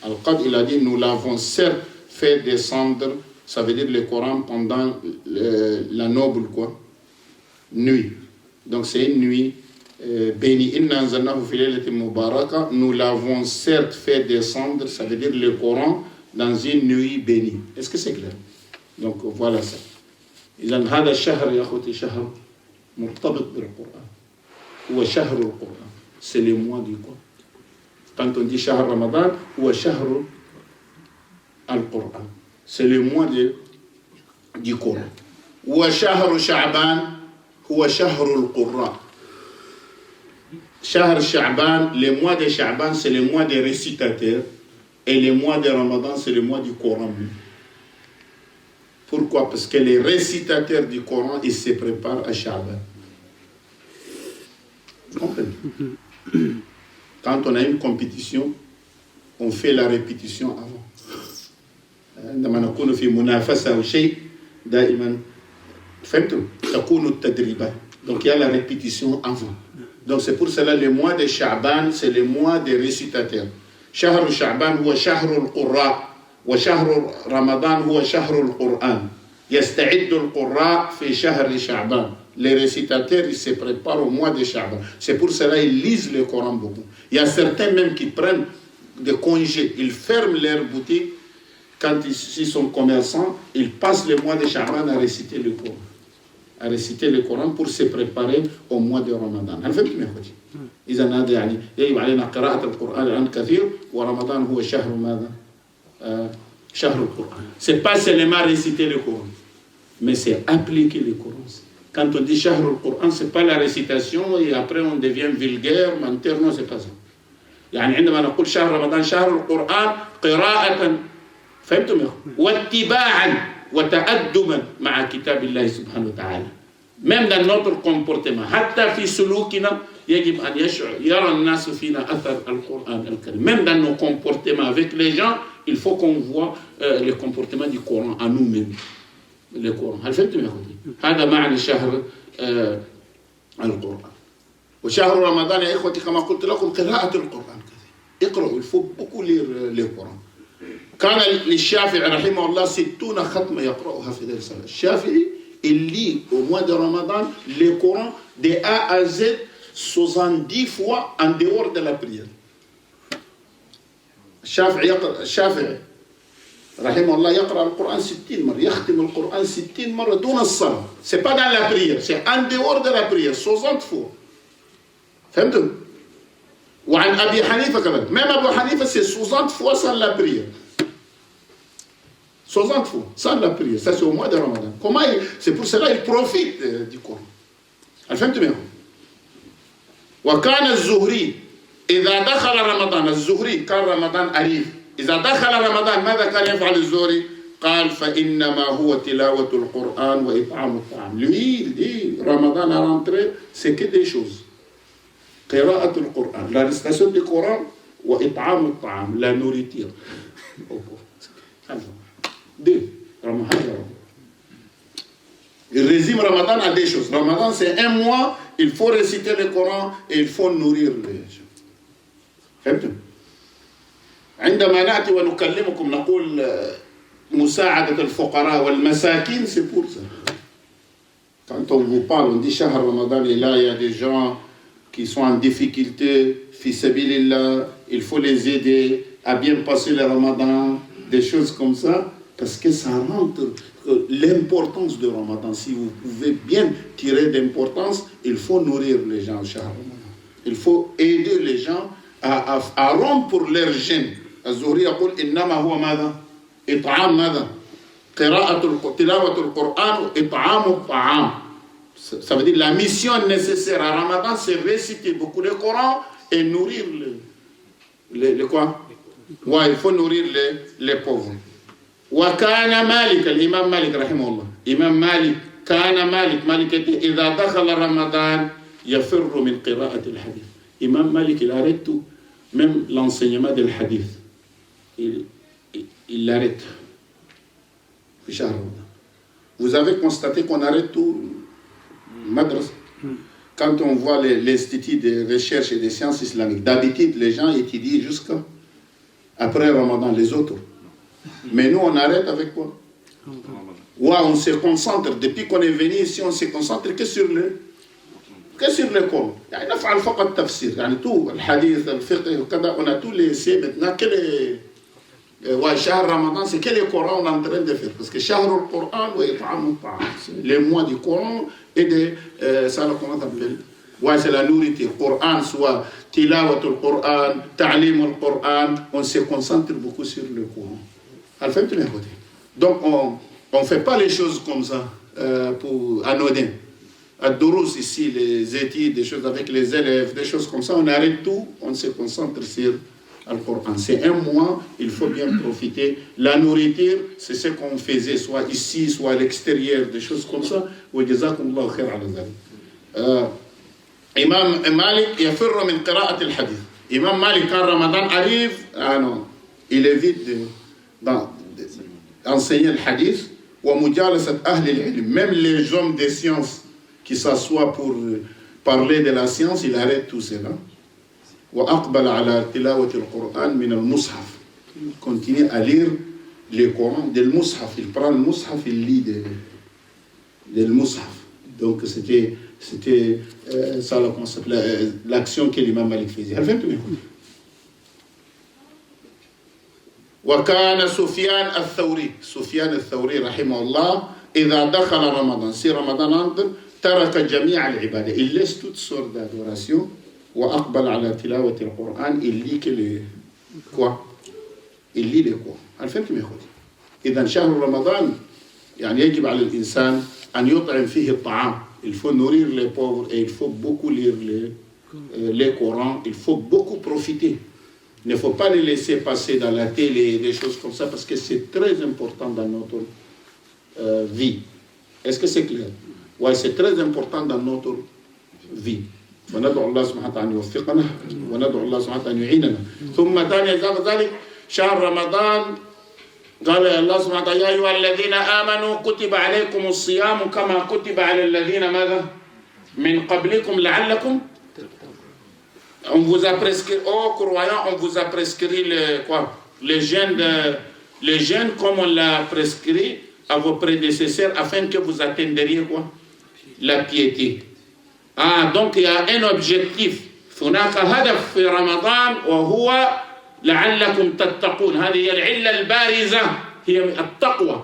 al-qadr. Il a dit, nous l'avons certes fait descendre, ça veut dire le Coran, pendant la noble nuit. Donc c'est une nuit bénie. Inna anzalnahu fi laylatin mubaraka. Nous l'avons certes fait descendre, ça veut dire le Coran, dans une nuit bénie. Est-ce que c'est clair? Donc voilà ça. إذن هذا الشهر يا أخوتي شهر مرتبط بالقرآن. هو شهر القرآن. C'est le mois du Coran. Quand on dit شهر رمضان هو شهر القرآن. C'est le mois du Coran. وشهر شعبان هو شهر القراء. شهر شعبان, le mois de Sha'ban, c'est le mois des récitateurs, et le mois de Ramadan, c'est le mois du Coran. Pourquoi? Parce que les récitateurs du Coran, ils se préparent à Sha'ban. Vous comprenez? Quand on a une compétition, on fait la répétition avant. عندما نكون في منافسة أو شيء دائما فهمتم تكون التدريبات. Donc il y a la répétition avant. Donc c'est pour cela le mois de Sha'ban, c'est le mois des récitateurs. شهر شعبان هو شهر القراء وشهر رمضان هو شهر القرآن. يستعد القراء في شهر شعبان. Les récitateurs, ils se préparent au mois de Sha'ban. C'est pour cela qu'ils lisent le Coran beaucoup. Il y a certains même qui prennent des congés, ils ferment leurs boutiques. Quand ils sont commerçants, ils passent le mois de Sha'ban à réciter le Coran. À réciter le Coran pour se préparer au mois de Ramadan. هل فهمتم يا اخوتي؟ إذا هذا يعني يجب علينا قراءة القرآن عن كثير ورمضان هو شهر ماذا؟ شهر القرآن. C'est pas seulement réciter le Coran, mais c'est appliquer le Coran. Quand on dit شهر القرآن, c'est pas la récitation et après on devient vulgaire, menteur, non, c'est pas ça. يعني عندما نقول شهر رمضان شهر القرآن قراءة فهمتم يا اخوان؟ واتباعا وتأدبا مع كتاب الله سبحانه وتعالى. Même dans notre comportement, حتى في سلوكنا يجب أن يرى الناس فينا أثر القرآن الكريم. Même dans nos comportements avec les gens, il faut qu'on voit le comportement du Coran à nous-mêmes. Le Coran. هل فهمتم يا اخوتي؟ هذا معنى شهر القرآن. وشهر رمضان يا إخوتي كما قلت لكم قراءة القرآن. اقرأوا, il faut beaucoup lire le Coran. كان للشافعي رحمه الله 60 ختمة يقرأها في ذلك الصلاة. الشافعي il lit au mois de Ramadan le Coran de A à Z 70 fois en dehors de la prière. الشافعي رحمه الله يقرأ القرآن 60 مرة, يختم القرآن 60 مرة دون الصلاة. C'est pas dans la prière, c'est en dehors de la prière 60 fois. فهمتم؟ وعن أبي حنيفة كمان, même أبو حنيفة c'est 60 fois sans la prière. 60 fois sans la prière, ça c'est au mois de Ramadan. Comment c'est pour cela qu'il profite du Coran. فهمتم يا اخوان؟ وكان الزهري إذا دخل رمضان, الزهري كان رمضان arrive, إذا دخل رمضان ماذا كان يفعل الزهري؟ قال فإنما هو تلاوة القرآن وإطعام الطعام. Lui, il dit, Ramadan à rentrer, c'est que des choses. قراءة القرآن, la récitation du Coran, وإطعام الطعام, la nourriture. Deux, Ramadan. Il résume Ramadan à des choses. Ramadan, c'est un mois, il faut réciter le Coran et il faut nourrir les gens. فهمتم؟ عندما نأتي ونكلمكم نقول مساعدة الفقراء والمساكين, c'est pour ça. Quand on vous parle, on dit Shahr Ramadan, et là il y a des gens qui sont en difficulté, fi sabilillah, il faut les aider à bien passer le Ramadan, des choses comme ça, parce que ça rentre l'importance de Ramadan. Si vous pouvez bien tirer d'importance, il faut nourrir les gens au Shahr Ramadan. Il faut aider les gens à rompre leur jeûne. الزهري يقول إنما هو ماذا؟ إطعام ماذا؟ تلاوة القرآن وإطعام الطعام. Ça veut dire la mission nécessaire à Ramadan, c'est réciter beaucoup le Coran et nourrir le quoi? Ouais, il faut nourrir les pauvres. وكان مالك, الإمام مالك رحمه الله, إمام مالك كان مالك إذا دخل رمضان يفر من قراءة الحديث. Imam Malik, il arrête tout, même l'enseignement du hadith. Il l'arrête. Vous avez constaté qu'on arrête tout, madrasa. Quand on voit l'Institut de recherche et des sciences islamiques, d'habitude, les gens étudient jusqu'après Ramadan, les autres. Mais nous, on arrête avec quoi? Ouais, on se concentre. Depuis qu'on est venu ici, on se concentre que sur le Coran. يعني نفعل فقط تفسير. يعني tout الحديث الفقه وكذا, on a tous les essais maintenant que les شهر Ramadan, c'est que le Coran on est en train de faire. Parce que شهر القرآن وإطعام الطعام, les mois du Coran et de ça, comment t'appelles? Ouais, c'est la nourriture. Coran, soit tilawat al-Coran, ta'lim al-Coran, on se concentre beaucoup sur le Coran. Donc on ne fait pas les choses comme ça pour anodin. À Douros ici, les études, des choses avec les élèves, des choses comme ça, on arrête tout, on se concentre sur le Coran. C'est un mois, il faut bien profiter. La nourriture, c'est ce qu'on faisait, soit ici, soit à l'extérieur, des choses comme ça. Imam Malik, يفر من قراءة الحديث. Imam Malik, quand Ramadan arrive, non, il évite d'enseigner le hadith. ومجالسة أهل العلم, même les hommes des sciences qui s'assoient pour parler de la science, il arrête tout cela. وأقبل على تلاوة القرآن من المصحف. Il continue à lire le Coran del Mus'haf. Il prend le Mus'haf, il lit del Mus'haf. Donc c'était ça, comment ça s'appelle, l'action que l'imam Malik faisait. وكان سفيان الثوري رحمه الله إذا دخل رمضان, si Ramadan entre, ترك جميع العبادة, il laisse toutes sortes d'adorations, وأقبل على تلاوة القرآن, il lit que le quoi? Il lit le Coran. عرفتم يا أخوتي؟ إذا شهر رمضان يعني يجب على الإنسان أن يطعم فيه الطعام. Il faut nourrir les pauvres et il faut beaucoup lire les Corans, il faut beaucoup profiter. Il ne faut pas les laisser passer dans la télé, des choses comme ça, parce que c'est très important dans notre vie. Est-ce que c'est clair? Oui, c'est très important dans notre vie. وندعو الله سبحانه وتعالى أن يوفقنا وندعو الله سبحانه وتعالى أن يعيننا. ثم ثاني ذلك شهر رمضان قال الله سبحانه وتعالى يا أيها الذين آمنوا كتب عليكم الصيام كما كتب على الذين ماذا من قبلكم لعلكم. On vous a prescrit, oh croyants, on vous a prescrit les jeûnes comme on l'a prescrit à vos prédécesseurs afin que vous atteindriez quoi? La piété. Ah, donc il y a un objectif. هناك هدف في رمضان وهو لعلكم تتقون. هذه هي العلة البارزة, هي التقوى.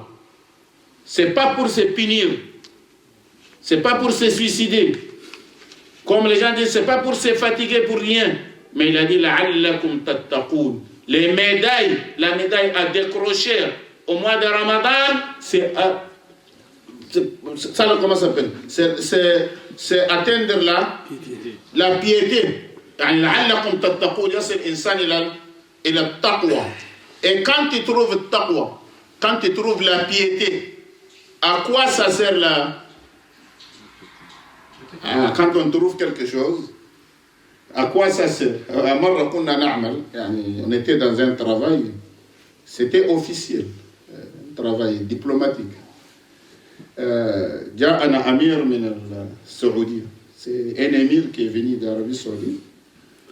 C'est pas pour se punir, c'est pas pour se suicider. Comme les gens disent, c'est pas pour se fatiguer pour rien. Mais il a dit لعلكم تتقون. Les médailles, la médaille à décrocher au mois de Ramadan, c'est ça, comment ça s'appelle? C'est atteindre la piété. يعني لعلكم تتقون يصل الإنسان إلى التقوى. Et quand il trouve التقوى, quand tu trouves la piété, à quoi ça sert là? Quand on trouve quelque chose, à quoi ça sert? On était dans un travail, c'était officiel, un travail diplomatique. جاءنا أمير من السعودية. C'est un émir qui est venu d'Arabie Saoudite.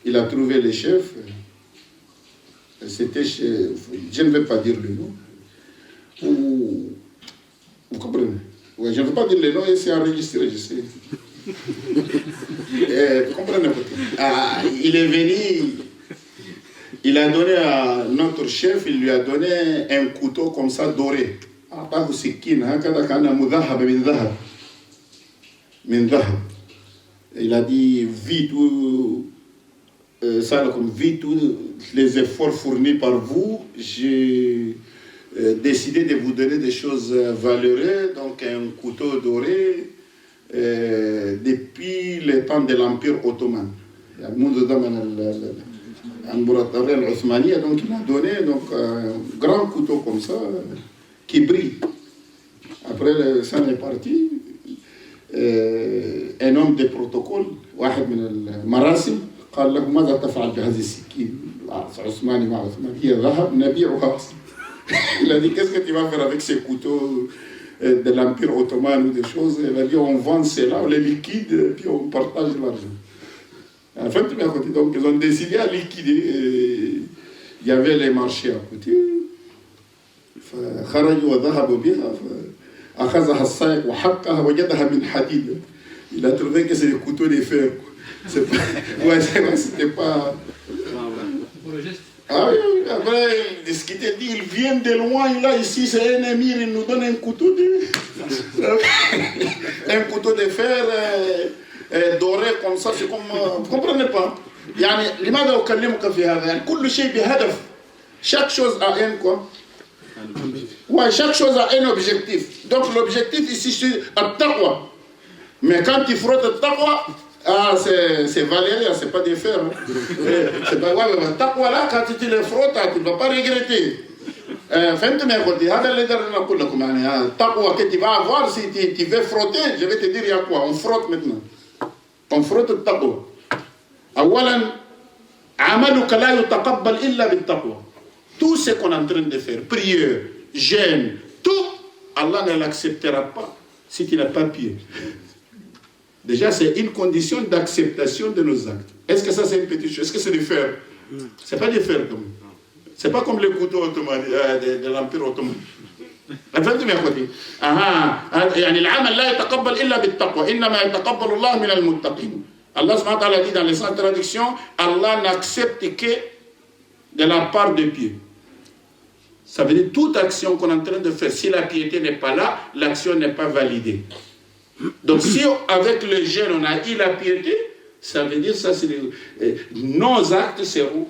Il a trouvé le chef. C'était chez... Je ne vais pas dire le nom. Vous comprenez? Ouais, je ne veux pas dire le nom et c'est enregistré, je sais. Vous comprenez peut-être. Il est venu, il a donné à notre chef, il lui a donné un couteau comme ça doré. Il a dit, vite, ça comme vite, les efforts fournis par vous, j'ai décidé de vous donner des choses valeureuses, donc un couteau doré, depuis le temps de l'Empire ottoman. Donc il a donné un grand couteau comme ça, qui brille. Après le sang est parti, un homme de protocole, واحد من المراسم قال له ماذا تفعل بهذه السكين؟ عثماني مع عثمان هي ذهب نبيعها. Il a dit qu'est-ce que tu vas faire avec ces couteaux de l'Empire ottoman ou des choses? Il a dit on vend cela, on les liquide puis on partage l'argent. En fait, donc ils ont décidé à liquider. Il y avait les marchés à côté. فخرجوا وذهبوا بها فأخذها السائق وحقها وجدها من حديد. Il a trouvé que c'est des couteaux de fer. C'est pas... Ouais, c'était pas... Pour le geste. Ah oui, après, il discutait, dit, il vient de loin, là, ici, c'est un émir, il nous donne un couteau un couteau de fer doré comme ça, c'est comme... Vous ne comprenez pas? يعني لماذا أكلمك في هذا؟ يعني كل شيء بهدف. Chaque chose a un quoi? Ouais, chaque chose a un objectif. Donc l'objectif ici, c'est le taqwa. Mais quand tu frottes le taqwa, c'est Valérie, c'est pas des fers. Hein. C'est pas ouais, mais taqwa là, quand tu le frottes, tu ne vas pas regretter. فهمتم يا اخوتي؟ هذا اللي قدرنا نقول لكم يعني التقوى que tu vas avoir si tu veux frotter, je vais te dire il y a quoi? On frotte maintenant. On frotte التقوى. أولا عملك لا يتقبل إلا بالتقوى. Tout ce qu'on est en train de faire, prière, jeûne, tout, Allah ne l'acceptera pas si tu n'as pas prié. Déjà, c'est une condition d'acceptation de nos actes. Est-ce que ça, c'est une petite chose? Est-ce que c'est du fer? C'est pas du fer, comme. C'est pas comme le couteau ottoman, de l'Empire ottoman. فهمتم يا اخوتي؟ يعني العمل لا يتقبل الا بالتقوى، انما يتقبل الله من المتقين. Allah subhanahu wa ta'ala dit dans les saintes traductions, Allah n'accepte que de la part de pied. Ça veut dire toute action qu'on est en train de faire, si la piété n'est pas là, l'action n'est pas validée. Donc si avec le jeûne on a eu la piété, ça veut dire ça c'est nos actes seront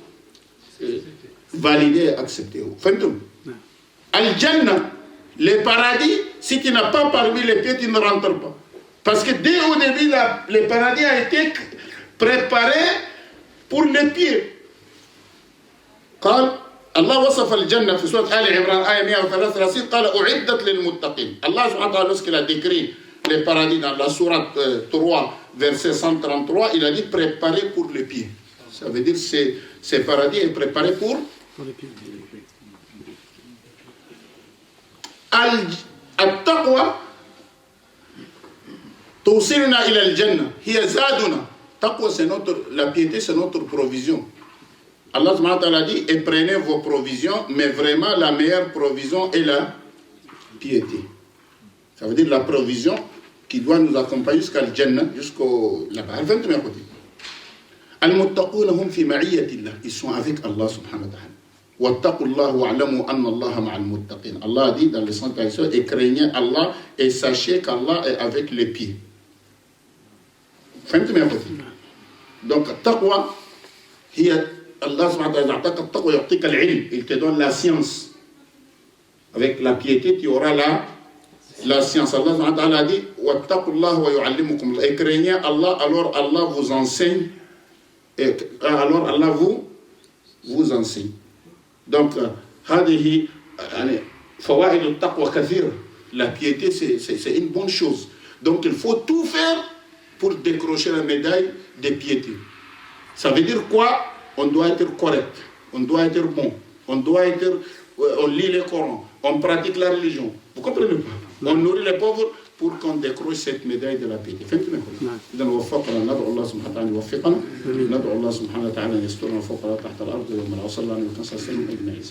validés et acceptés. Fantôme. Al-Jannah, le paradis, si tu n'as pas parmi les pieds, tu ne rentres pas. Parce que dès au début, le paradis a été préparé pour les pieds. قال الله وصف الجنة في سورة آل عمران آية 133 قال أعدت للمتقين. Allah subhanahu wa ta'ala lorsqu'il a décrit le paradis dans la sourate 3 verset 133, il a dit préparé pour les pieds. Ça veut dire que ce paradis est préparé pour les pieds. Al-taqwa توصلنا إلى الجنة هي زادنا. Taqwa c'est la piété c'est notre provision. Allah subhanahu wa ta'ala dit, et prenez vos provisions, mais vraiment la meilleure provision est la piété. Ça veut dire la provision qui doit nous accompagner jusqu'à Jannah, jusqu'au là-bas. Al-muttaquna hum fi ma'iyyatillah. Ils sont avec Allah subhanahu wa ta'ala. Wattaqullah wa'lamu anna Allah ma'al muttaqin. Allah a dit dans les saintes traditions, et craignez Allah et sachez qu'Allah est avec les pieds. Donc, taqwa, Allah subhanahu wa ta'ala, il te donne la science. Avec la piété, tu auras la science. Allah subhanahu wa ta'ala a dit, wattaqullah wa yu'allimukum. Et craignez Allah, alors Allah vous enseigne. Et alors Allah vous enseigne. Donc, هذه فواعد التقوى كثير. La piété, c'est une bonne chose. Donc il faut tout faire pour décrocher la médaille de piété. Ça veut dire quoi? On doit être correct, on doit être bon, on lit le Coran, on pratique la religion. Vous comprenez pas? On nourrit les pauvres pour qu'on décroche cette médaille de la piété. إذا وفقنا ندعو الله سبحانه وتعالى يوفقنا ندعو الله سبحانه وتعالى أن يسترنا فوق تحت الأرض ومن أوصلنا من كنسة سلم أجمعين.